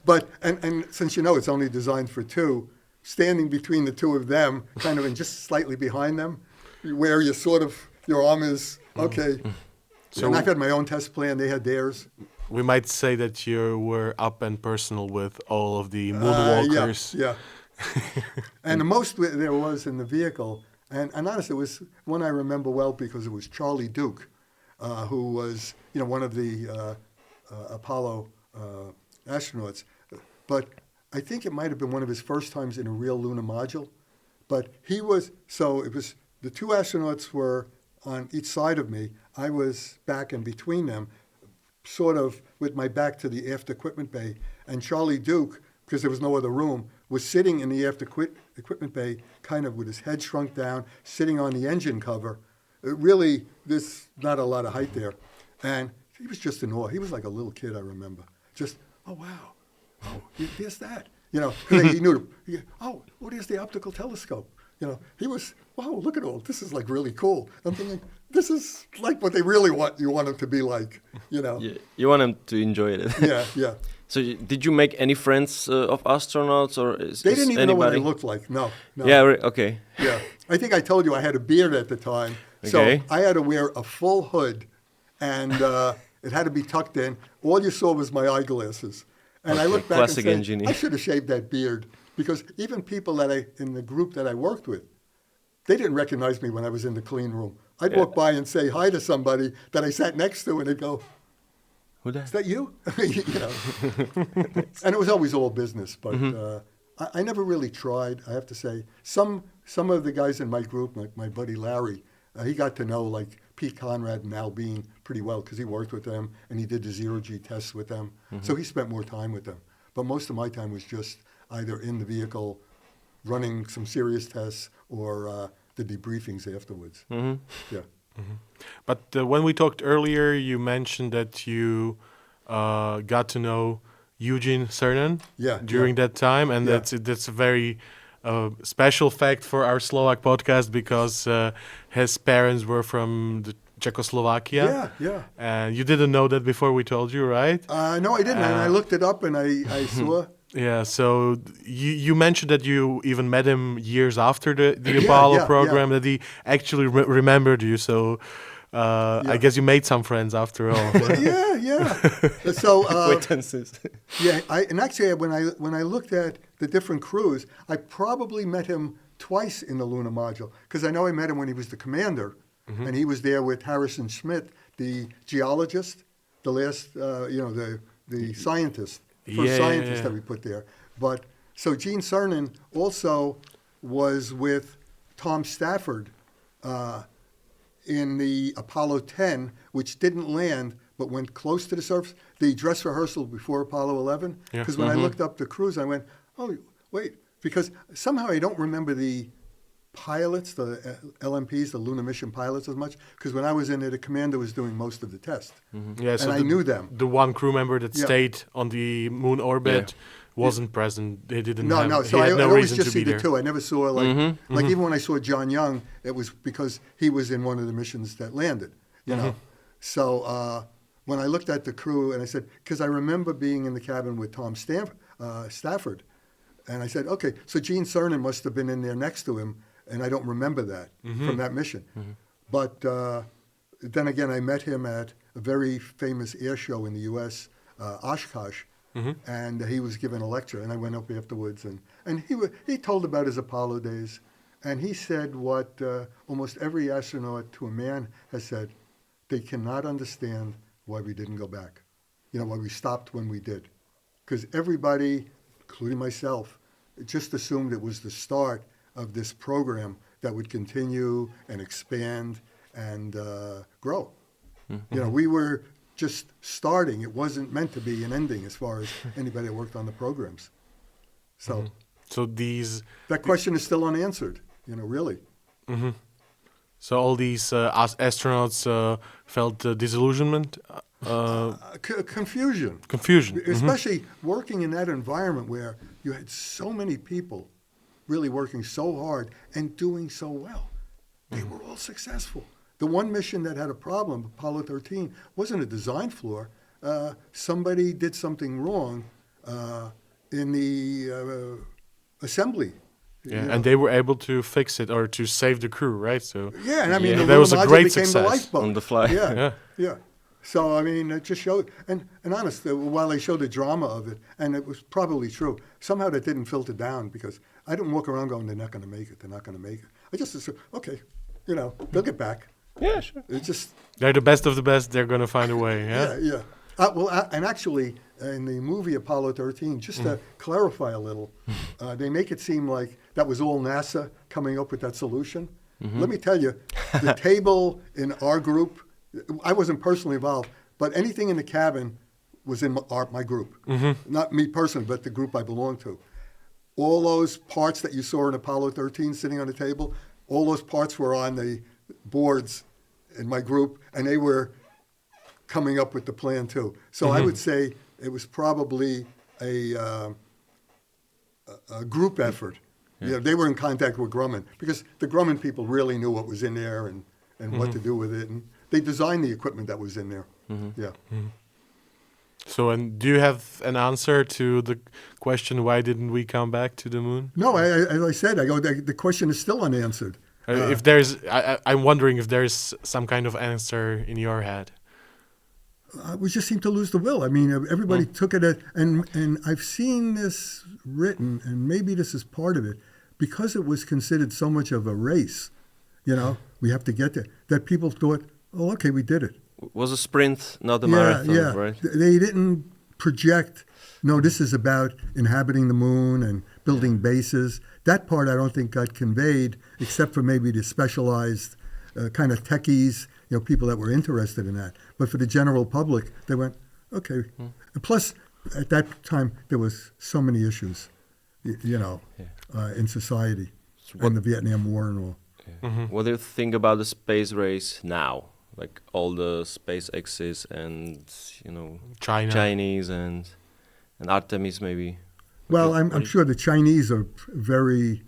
But, and since it's only designed for two, standing between the two of them, kind of and just slightly behind them, where you sort of, your arm is, okay. So and I've had my own test plan, they had theirs. We might say that you were up and personal with all of the moonwalkers. Yeah. And the most there was in the vehicle, and honestly, it was one I remember well because it was Charlie Duke, who was, one of the Apollo astronauts. But I think it might have been one of his first times in a real lunar module. But it was the two astronauts were on each side of me. I was back in between them, sort of with my back to the aft equipment bay. And Charlie Duke, because there was no other room, was sitting in the aft equipment bay, kind of with his head shrunk down, sitting on the engine cover. There's not a lot of height there. And he was just in awe. He was like a little kid, I remember. Just, oh, wow. Oh, there's that. Because he knew, there's the optical telescope. He was, wow, look at all. This is like really cool. I'm thinking, this is like what they really want. You want them to be like, Yeah, you want them to enjoy it. Yeah. So did you make any friends of astronauts or They didn't even know what I looked like. No. Yeah, okay. Yeah. I think I told you I had a beard at the time. Okay. So I had to wear a full hood and it had to be tucked in. All you saw was my eyeglasses. And I looked back Classic and said, engineer. I should have shaved that beard. Because even people in the group that I worked with, they didn't recognize me when I was in the clean room. I'd walk by and say hi to somebody that I sat next to, and they'd go, "Who that? Is that you?" And it was always all business, but I never really tried. I have to say, some of the guys in my group, like my buddy Larry, he got to know like Pete Conrad and Al Bean pretty well because he worked with them and he did the zero-G tests with them. So he spent more time with them. But most of my time was just either in the vehicle, running some serious tests, or the debriefings afterwards. Yeah. But when we talked earlier, you mentioned that you got to know Eugene Cernan during that time, and that's a very special fact for our Slovak podcast because his parents were from the Czechoslovakia. Yeah. And you didn't know that before we told you, right? No, I didn't. And I looked it up and I saw. Yeah, so you mentioned that you even met him years after the Apollo program, that he actually remembered you. So I guess you made some friends after all. Yeah. So acquaintances. And actually when I looked at the different crews, I probably met him twice in the lunar module because I know I met him when he was the commander, and he was there with Harrison Schmitt, the geologist, the last the scientist. First scientist that we put there. But so Gene Cernan also was with Tom Stafford in the Apollo 10, which didn't land but went close to the surface, the dress rehearsal before Apollo 11. Because when I looked up the crews, I went, oh, wait, because somehow I don't remember the pilots, the LMPs, the lunar mission pilots as much, because when I was in it, the commander was doing most of the test. Yeah, so I knew them. The one crew member that stayed on the moon orbit wasn't present. They didn't have, No, so he had I no always reason just to see be the there. two. I never saw like even when I saw John Young, it was because he was in one of the missions that landed, you know. So when I looked at the crew and I said, because I remember being in the cabin with Tom Stafford, and I said, okay, so Gene Cernan must have been in there next to him, and I don't remember that from that mission. But then again, I met him at a very famous air show in the U.S., Oshkosh, and he was giving a lecture, and I went up afterwards, and he told about his Apollo days, And he said what almost every astronaut to a man has said, they cannot understand why we didn't go back. Why we stopped when we did. Because everybody, including myself, just assumed it was the start of this program that would continue and expand and grow. Mm-hmm. We were just starting. It wasn't meant to be an ending as far as anybody that worked on the programs. So, that question is still unanswered, really. Mm-hmm. So all these astronauts felt disillusionment? Confusion. Confusion. Especially working in that environment where you had so many people really working so hard and doing so well. They were all successful. The one mission that had a problem, Apollo 13, wasn't a design flaw. Somebody did something wrong in the assembly. Yeah, and they were able to fix it or to save the crew, right? So yeah, and I mean, that was a great became success the lifeboat. On the fly. Yeah. So I mean, it just showed, and honest, while they showed the drama of it, and it was probably true, somehow that didn't filter down because I didn't walk around going, they're not going to make it, they're not going to make it. I just assumed, okay, they'll get back. Yeah, sure. It's just they're the best of the best. They're going to find a way. Yeah. And actually, in the movie Apollo 13, just to clarify a little, they make it seem like that was all NASA coming up with that solution. Mm-hmm. Let me tell you, the table in our group, I wasn't personally involved, but anything in the cabin was in my group. Mm-hmm. Not me personally, but the group I belonged to. All those parts that you saw in Apollo 13 sitting on the table, all those parts were on the boards in my group, and they were coming up with the plan too. So I would say it was probably a group effort. Yeah. They were in contact with Grumman because the Grumman people really knew what was in there and what to do with it, and they designed the equipment that was in there. Mm-hmm. Yeah. Mm-hmm. So, and do you have an answer to the question, why didn't we come back to the moon? No, as I said, the question is still unanswered. If there's, I'm wondering if there's some kind of answer in your head. We just seem to lose the will. I mean, everybody took it, and I've seen this written, and maybe this is part of it, because it was considered so much of a race, we have to get there, that people thought, oh, okay, we did it. It was a sprint, not a marathon, right? They didn't project, no, this is about inhabiting the moon and building bases. That part I don't think got conveyed, except for maybe the specialized kind of techies, people that were interested in that. But for the general public, they went, okay. And plus, at that time, there was so many issues, in society, and the Vietnam War and all. Yeah. Mm-hmm. What do you think about the space race now? Like all the SpaceX's and, Chinese and Artemis maybe? Well, I'm sure the Chinese are very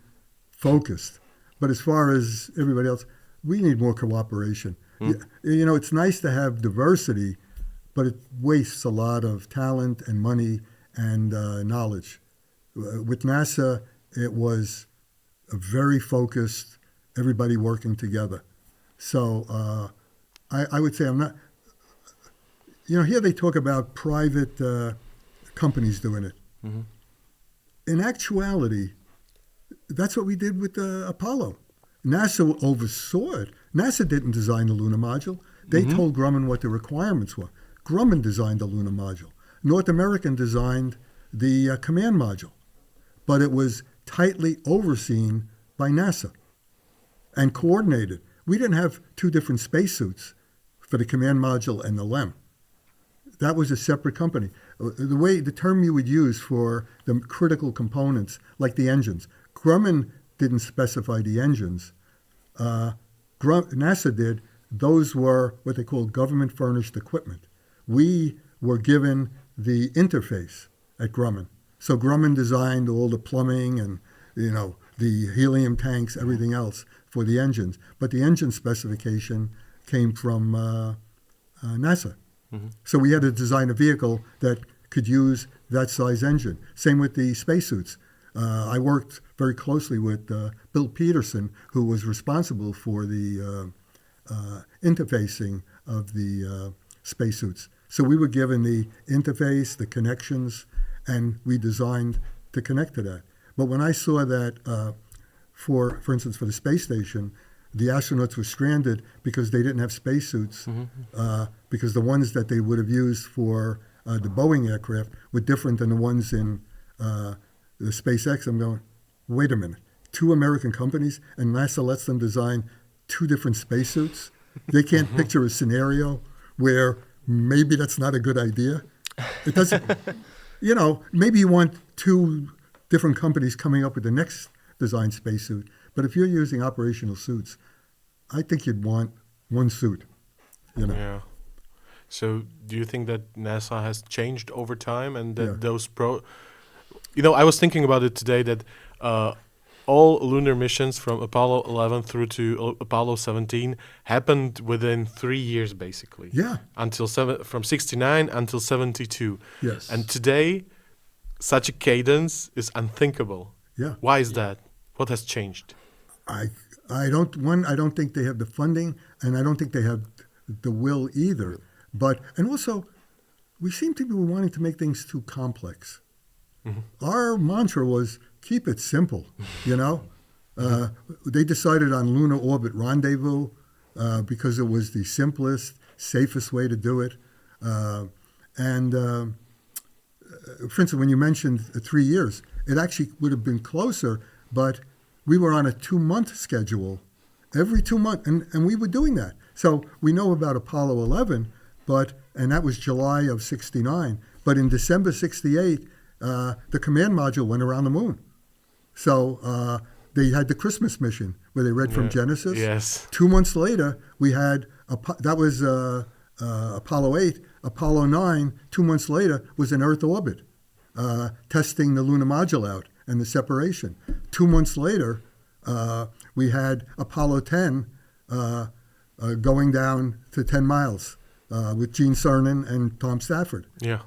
focused. But as far as everybody else, we need more cooperation. It's nice to have diversity, but it wastes a lot of talent and money and knowledge. With NASA, it was a very focused, everybody working together. So I would say I'm not, here they talk about private companies doing it. Mm-hmm. In actuality, that's what we did with Apollo. NASA oversaw it. NASA didn't design the lunar module. They told Grumman what the requirements were. Grumman designed the lunar module. North American designed the command module. But it was tightly overseen by NASA and coordinated. We didn't have two different spacesuits for the command module and the LEM. That was a separate company. The term you would use for the critical components, like the engines, Grumman didn't specify the engines. NASA did. Those were what they called government-furnished equipment. We were given the interface at Grumman. So Grumman designed all the plumbing and, the helium tanks, everything else for the engines. But the engine specification came from NASA. Mm-hmm. So we had to design a vehicle that could use that size engine. Same with the spacesuits. I worked very closely with Bill Peterson, who was responsible for the interfacing of the spacesuits. So we were given the interface, the connections, and we designed to connect to that. But when I saw that for instance, for the space station, the astronauts were stranded because they didn't have spacesuits, because the ones that they would have used for the Boeing aircraft were different than the ones in the SpaceX. I'm going, wait a minute, 2 American companies, and NASA lets them design 2 different spacesuits? They can't picture a scenario where maybe that's not a good idea. It doesn't, maybe you want 2 different companies coming up with the next design spacesuit. But if you're using operational suits, I think you'd want 1 suit, Yeah. So do you think that NASA has changed over time and that those I was thinking about it today that all lunar missions from Apollo 11 through to Apollo 17 happened within 3 years, basically. Yeah. From 69 until 72. Yes. And today, such a cadence is unthinkable. Yeah. Why is that? What has changed? I don't think they have the funding, and I don't think they have the will either. And also, we seem to be wanting to make things too complex. Our mantra was, keep it simple, They decided on lunar orbit rendezvous because it was the simplest, safest way to do it. For instance, when you mentioned 3 years, it actually would have been closer, but we were on a 2-month schedule, every 2 months, and we were doing that. So we know about Apollo 11, and that was July of 69, but in December 68, the command module went around the moon. So they had the Christmas mission where they read from Genesis. Yes. 2 months later, we had, that was Apollo 8. Apollo 9, 2 months later, was in Earth orbit, testing the lunar module out and the separation. 2 months later, we had Apollo 10 going down to 10 miles with Gene Cernan and Tom Stafford. Yeah.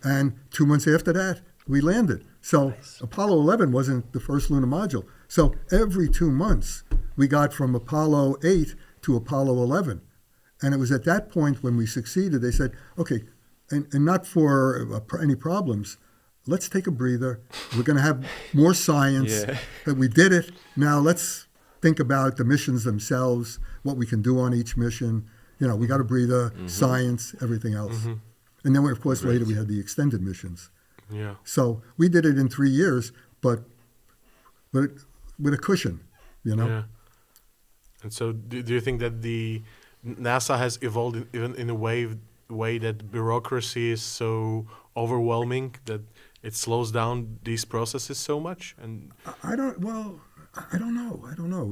And 2 months after that, we landed. So Apollo 11 wasn't the first lunar module. So every 2 months, we got from Apollo 8 to Apollo 11. And it was at that point when we succeeded, they said, okay, and not for any problems, let's take a breather. We're going to have more science. But we did it. Now let's think about the missions themselves, what we can do on each mission. We got a breather, science, everything else. And then, of course, later we had the extended missions. Yeah. So we did it in 3 years, but with a cushion, Yeah. And so do you think that the NASA has evolved even in a way that bureaucracy is so overwhelming that it slows down these processes so much? And I don't know.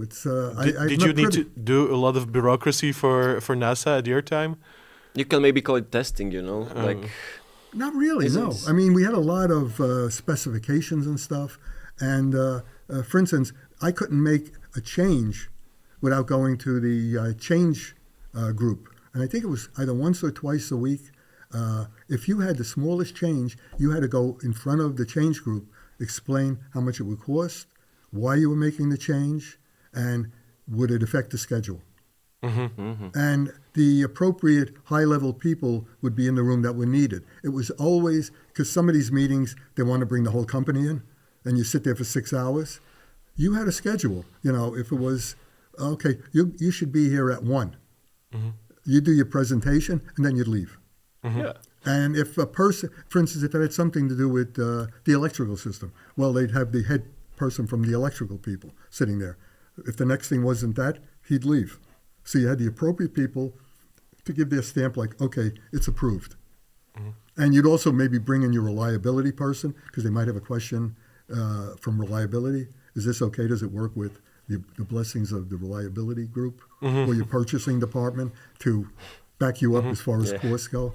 It's did you need to do a lot of bureaucracy for NASA at your time? You can maybe call it testing, like. Not really, no. I mean, we had a lot of specifications and stuff. And for instance, I couldn't make a change without going to the change group. And I think it was either once or twice a week. If you had the smallest change, you had to go in front of the change group, explain how much it would cost, why you were making the change, and would it affect the schedule. And the appropriate high-level people would be in the room that were needed. It was always, because some of these meetings, they want to bring the whole company in, and you sit there for 6 hours. You had a schedule. If it was, okay, you should be here at 1. You do your presentation, and then you'd leave. Yeah. And if a person, for instance, if it had something to do with the electrical system, well, they'd have the head person from the electrical people sitting there. If the next thing wasn't that, he'd leave. So you had the appropriate people to give their stamp like, okay, it's approved. And you'd also maybe bring in your reliability person because they might have a question from reliability. Is this okay? Does it work with the blessings of the reliability group or your purchasing department to back you up as far as costs go?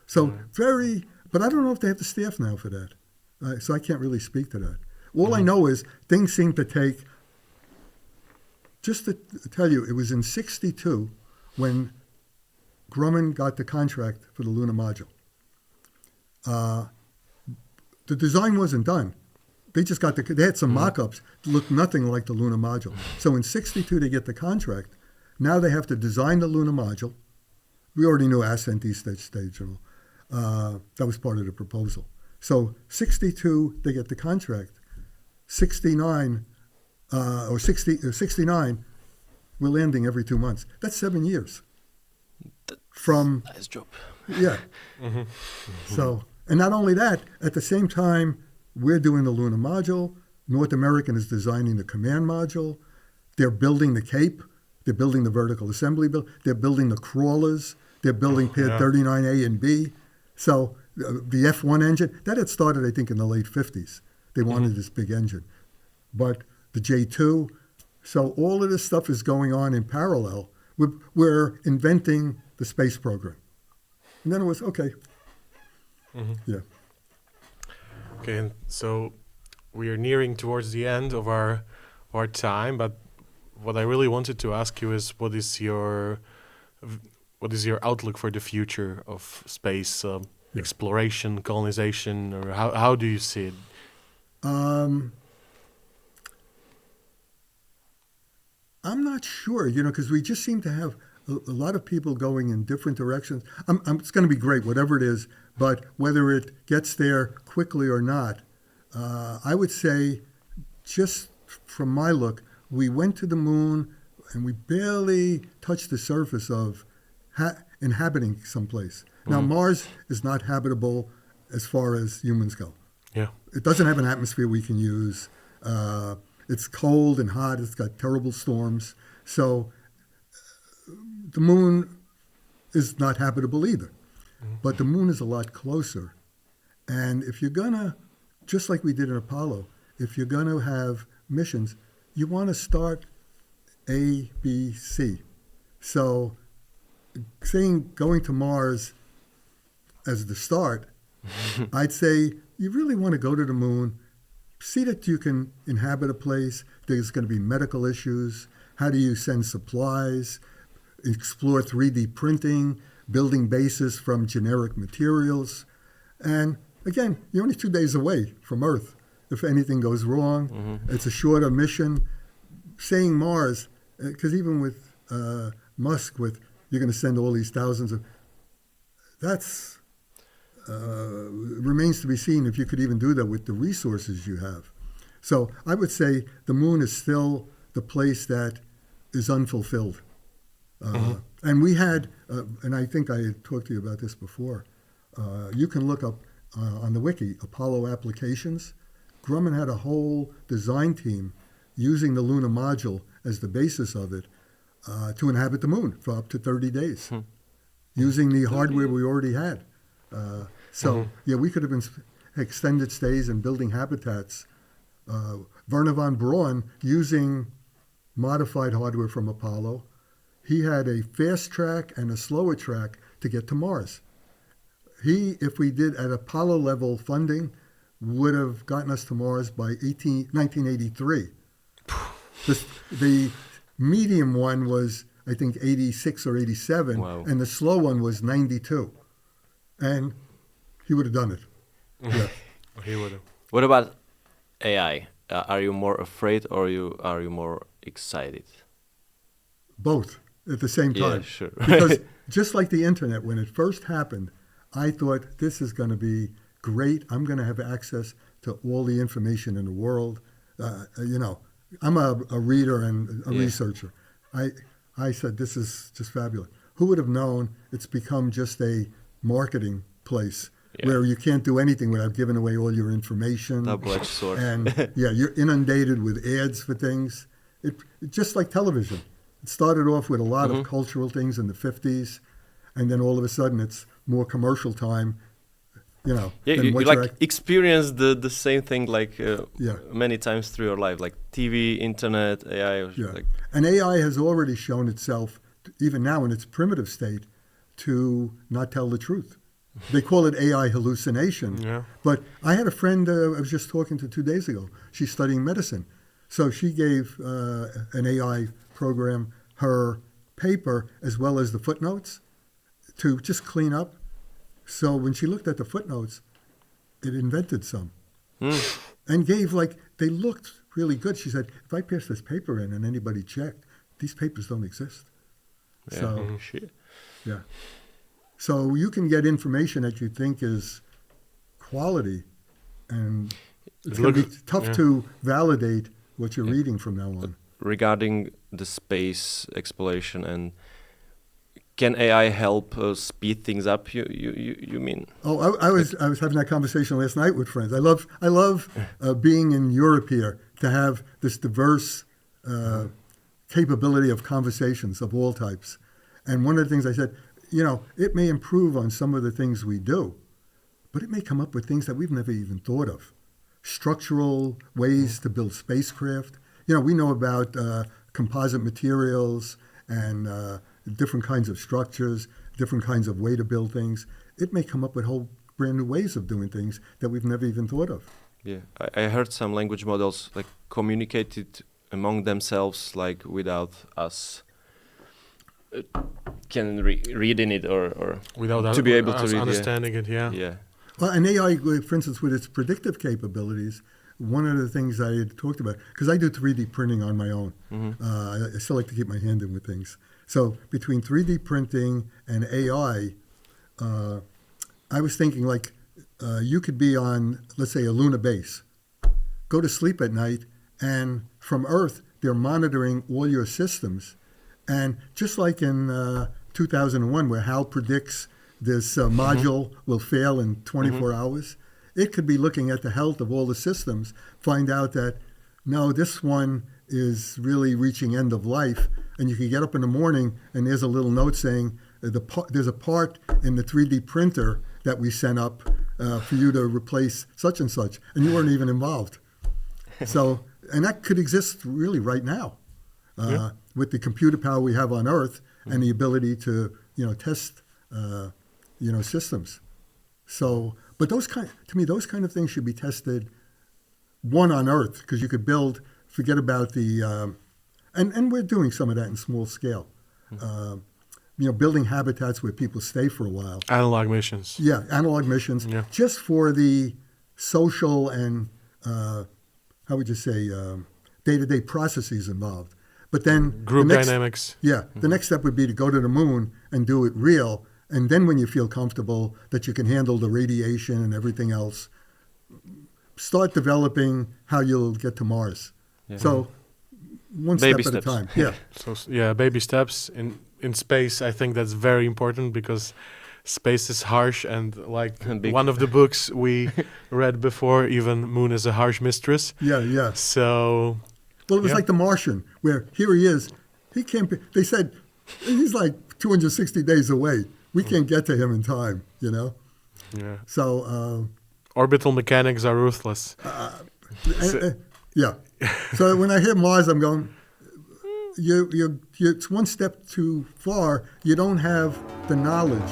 So but I don't know if they have the staff now for that. So I can't really speak to that. All I know is things seem to take. Just to tell you, it was in 62 when Grumman got the contract for the lunar module. The design wasn't done. They just got they had some mock-ups that looked nothing like the lunar module. So in 62 they get the contract. Now they have to design the lunar module. We already knew ascent, descent, stage. That was part of the proposal. So 62 they get the contract. 69 or 69, we're landing every 2 months. That's 7 years. From nice job. Yeah. So, and not only that, at the same time, we're doing the lunar module. North American is designing the command module. They're building the Cape. They're building the vertical assembly build. They're building the crawlers. They're building pad 39A and B. So the F1 engine, that had started, I think, in the late 50s. They wanted this big engine. But the J2, so all of this stuff is going on in parallel. We're inventing the space program. And then it was, okay. Yeah. Okay, and so we are nearing towards the end of our time, but what I really wanted to ask you is what is your outlook for the future of space exploration, colonization, or how do you see it? I'm not sure, because we just seem to have a lot of people going in different directions. It's going to be great, whatever it is, but whether it gets there quickly or not, I would say, just from my look, we went to the moon and we barely touched the surface of inhabiting someplace. Now, Mars is not habitable as far as humans go. Yeah. It doesn't have an atmosphere we can use. It's cold and hot. It's got terrible storms. So the moon is not habitable either. But the moon is a lot closer. And if you're going to, just like we did in Apollo, if you're going to have missions, you want to start A, B, C. So going to Mars as the start, I'd say you really want to go to the moon, see that you can inhabit a place. There's going to be medical issues. How do you send supplies? Explore 3D printing, building bases from generic materials. And again, you're only 2 days away from Earth. If anything goes wrong, it's a shorter mission. Saying Mars, because even with Musk, you're going to send all these thousands of, that's remains to be seen if you could even do that with the resources you have. So I would say the moon is still the place that is unfulfilled. And we had, and I think I had talked to you about this before, you can look up on the wiki, Apollo applications. Grumman had a whole design team using the lunar module as the basis of it to inhabit the moon for up to 30 days, using the hardware we already had. Yeah, we could have been extended stays and building habitats. Werner von Braun, using modified hardware from Apollo, he had a fast track and a slower track to get to Mars. He, if we did at Apollo level funding, would have gotten us to Mars by 1983. The medium one was, I think, 86 or 87, and the slow one was 92. And he would have done it. Yeah. He would have. What about AI? Are you more afraid or are you more excited? Both at the same time. Yeah, sure. Because just like the internet, when it first happened, I thought this is going to be great. I'm going to have access to all the information in the world. I'm a reader and a researcher. I said, this is just fabulous. Who would have known it's become just a marketing place where you can't do anything without giving away all your information. Double-edged sword. And you're inundated with ads for things. It's just like television. It started off with a lot of cultural things in the 50s, and then all of a sudden it's more commercial time. You experience the same thing many times through your life, like TV, internet, AI. And AI has already shown itself, even now in its primitive state, to not tell the truth. They call it AI hallucination. But I had a friend I was just talking to 2 days ago. She's studying medicine. So she gave an AI program her paper as well as the footnotes to just clean up. So when she looked at the footnotes, it invented some. And gave they looked really good. She said, if I pass this paper in and anybody checked, these papers don't exist. Yeah. So you can get information that you think is quality, and it's going to be tough to validate what you're reading from now on. Regarding the space exploration, and can AI help speed things up? You mean? Oh, I was having that conversation last night with friends. I love being in Europe here, to have this diverse capability of conversations of all types. And one of the things I said, it may improve on some of the things we do, but it may come up with things that we've never even thought of. Structural ways to build spacecraft. We know about composite materials and different kinds of structures, different kinds of way to build things. It may come up with whole brand new ways of doing things that we've never even thought of. Yeah, I heard some language models like communicated among themselves, like without us can read in it or without to be able to read understanding it. Yeah. Well, and AI, for instance, with its predictive capabilities, one of the things I had talked about, because I do 3D printing on my own. I still like to keep my hand in with things. So between 3D printing and AI, I was thinking you could be on, let's say, a lunar base. Go to sleep at night, and from Earth, they're monitoring all your systems. And just like in 2001, where HAL predicts this module will fail in 24 hours, it could be looking at the health of all the systems, find out that, no, this one is really reaching end of life. And you can get up in the morning and there's a little note saying, there's a part in the 3D printer that we sent up for you to replace such and such. And you weren't even involved. So, and that could exist really right now with the computer power we have on Earth and the ability to, test, systems. So, but to me, those kind of things should be tested, one, on Earth, because you could forget about the, and we're doing some of that in small scale. Building habitats where people stay for a while. Analog missions. Yeah, analog missions, just for the social and, how would you say, day-to-day processes involved. But then group dynamics. Yeah, the next step would be to go to the moon and do it real. And then when you feel comfortable that you can handle the radiation and everything else, start developing how you'll get to Mars. Yeah. So one baby step at steps. a time. Yeah. So baby steps in space. I think that's very important because space is harsh, and one of the books we read before, even Moon is a harsh mistress. Yeah. So. Well, it was like The Martian, where here he is. He can't be, they said he's like 260 days away. We can't get to him in time, Yeah. So. Orbital mechanics are ruthless. Yeah. So when I hear Mars, I'm going, it's one step too far. You don't have the knowledge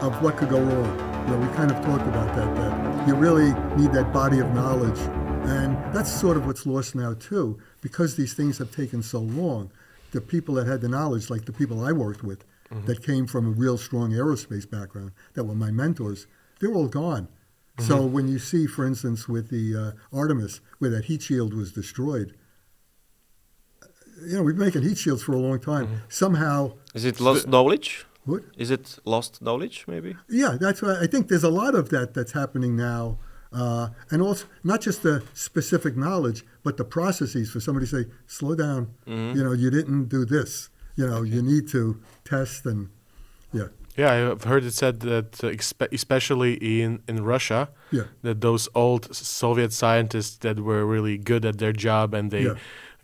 of what could go wrong. We kind of talked about that you really need that body of knowledge. And that's sort of what's lost now, too, because these things have taken so long. The people that had the knowledge, like the people I worked with, that came from a real strong aerospace background, that were my mentors, they're all gone. So when you see, for instance, with the Artemis, where that heat shield was destroyed, we've been making heat shields for a long time. Somehow... Is it lost knowledge? What? Is it lost knowledge, maybe? Yeah, that's why I think there's a lot of that's happening now. And also, not just the specific knowledge, but the processes for somebody to say, slow down, you didn't do this. You need to test and, Yeah, I've heard it said that especially in Russia, that those old Soviet scientists that were really good at their job and they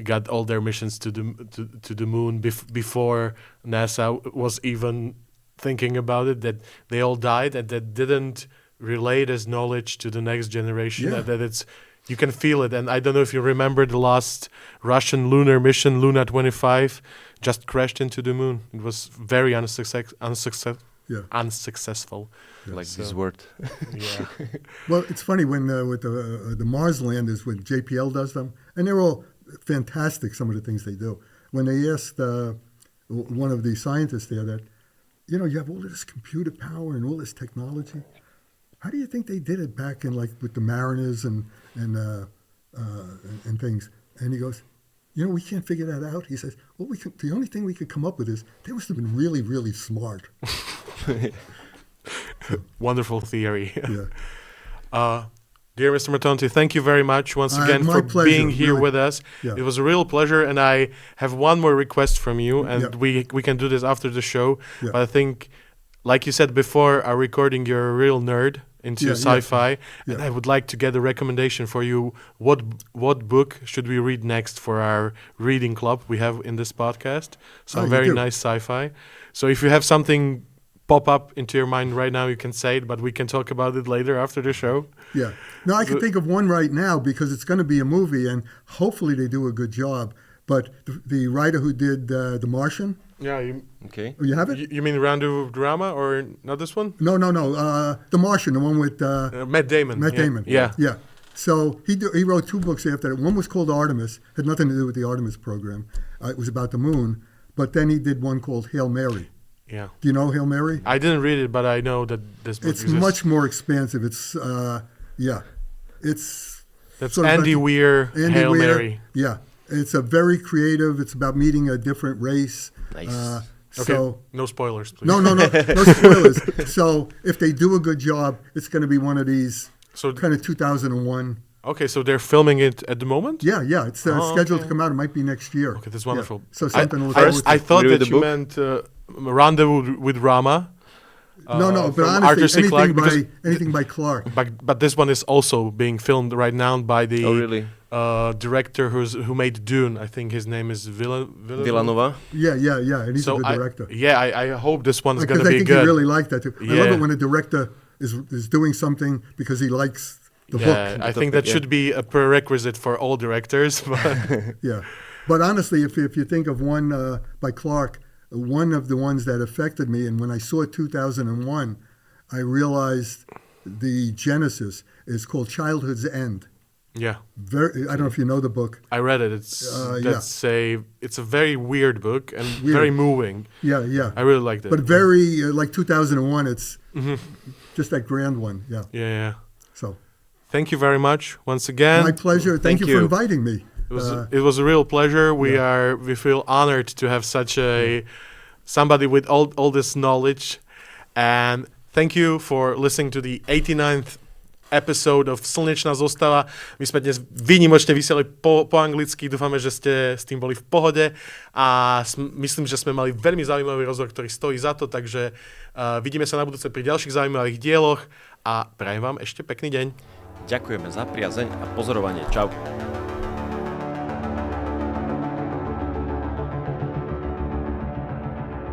got all their missions to the moon before NASA was even thinking about it, that they all died and that didn't relay this knowledge to the next generation. That it's, you can feel it. And I don't know if you remember the last Russian lunar mission, Luna 25, just crashed into the moon. It was very unsuccessful. Like this word. Yeah. Well, it's funny when with the Mars landers, when JPL does them, and they're all fantastic, some of the things they do. When they asked one of the scientists there that, you have all this computer power and all this technology, how do you think they did it back in with the Mariners and things? And he goes, we can't figure that out. He says, well, the only thing we could come up with is they must have been really, really smart. Wonderful theory. Yeah. Dear Mr. Matonti, thank you very much once again for pleasure, being here really. with us. Yeah. It was a real pleasure, and I have one more request from you, and Yeah. we can do this after the show. Yeah. But I think, like you said before our recording, you're a real nerd into sci-fi, and I would like to get a recommendation for you. What book should we read next for our reading club we have in this podcast? Some very nice sci-fi. So if you have something pop up into your mind right now, you can say it, but we can talk about it later after the show. Yeah. No, I can think of one right now because it's going to be a movie, and hopefully they do a good job. But the writer who did The Martian. Yeah. Okay. Oh, you have it? You mean Rendezvous Drama or not this one? No. The Martian, the one with Matt Damon. Matt Damon. Yeah. Yeah. So he wrote 2 books after that. One was called Artemis, had nothing to do with the Artemis program. It was about the moon. But then he did one called Hail Mary. Yeah. Do you know Hail Mary? I didn't read it, but I know that this book exists. It's much more expansive. It's That's Andy Weir, Hail Mary. Yeah. It's a very creative. It's about meeting a different race. Nice. Okay, no spoilers, please. No spoilers. So if they do a good job, it's going to be one of these kind of 2001. Okay, so they're filming it at the moment? Yeah. It's scheduled to come out. It might be next year. Okay, that's wonderful. Yeah. So something to look I forward to. I thought that you meant Rendezvous with Rama. No, but honestly, anything by Clark. But this one is also being filmed right now by the director who made Dune. I think his name is Villanova. Yeah, and he's a good director. I hope this one is going to be good. Because I think he really liked that too. Yeah. I love it when a director is doing something because he likes the book. I think that should be a prerequisite for all directors. But Yeah, but honestly, if you think of one by Clark, one of the ones that affected me, and when I saw 2001, I realized the genesis is called Childhood's End. Yeah. I don't know if you know the book. I read it. It's a very weird book and very moving. Yeah. I really liked it. But very like 2001. It's just that grand one. Yeah. So, thank you very much once again. my pleasure. Thank you for inviting me. It was a real pleasure. We feel honored to have such somebody with all this knowledge, and thank you for listening to the 89th episode of Slnečná zostava. My sme dnes výnimočne vysielali po anglicky, dúfame, že ste s tým boli v pohode a myslím, že sme mali veľmi zaujímavý rozhovor, ktorý stojí za to, takže vidíme sa na budúce pri ďalších zaujímavých dieloch a prajem vám ešte pekný deň. Ďakujeme za priazeň a pozorovanie. Čau.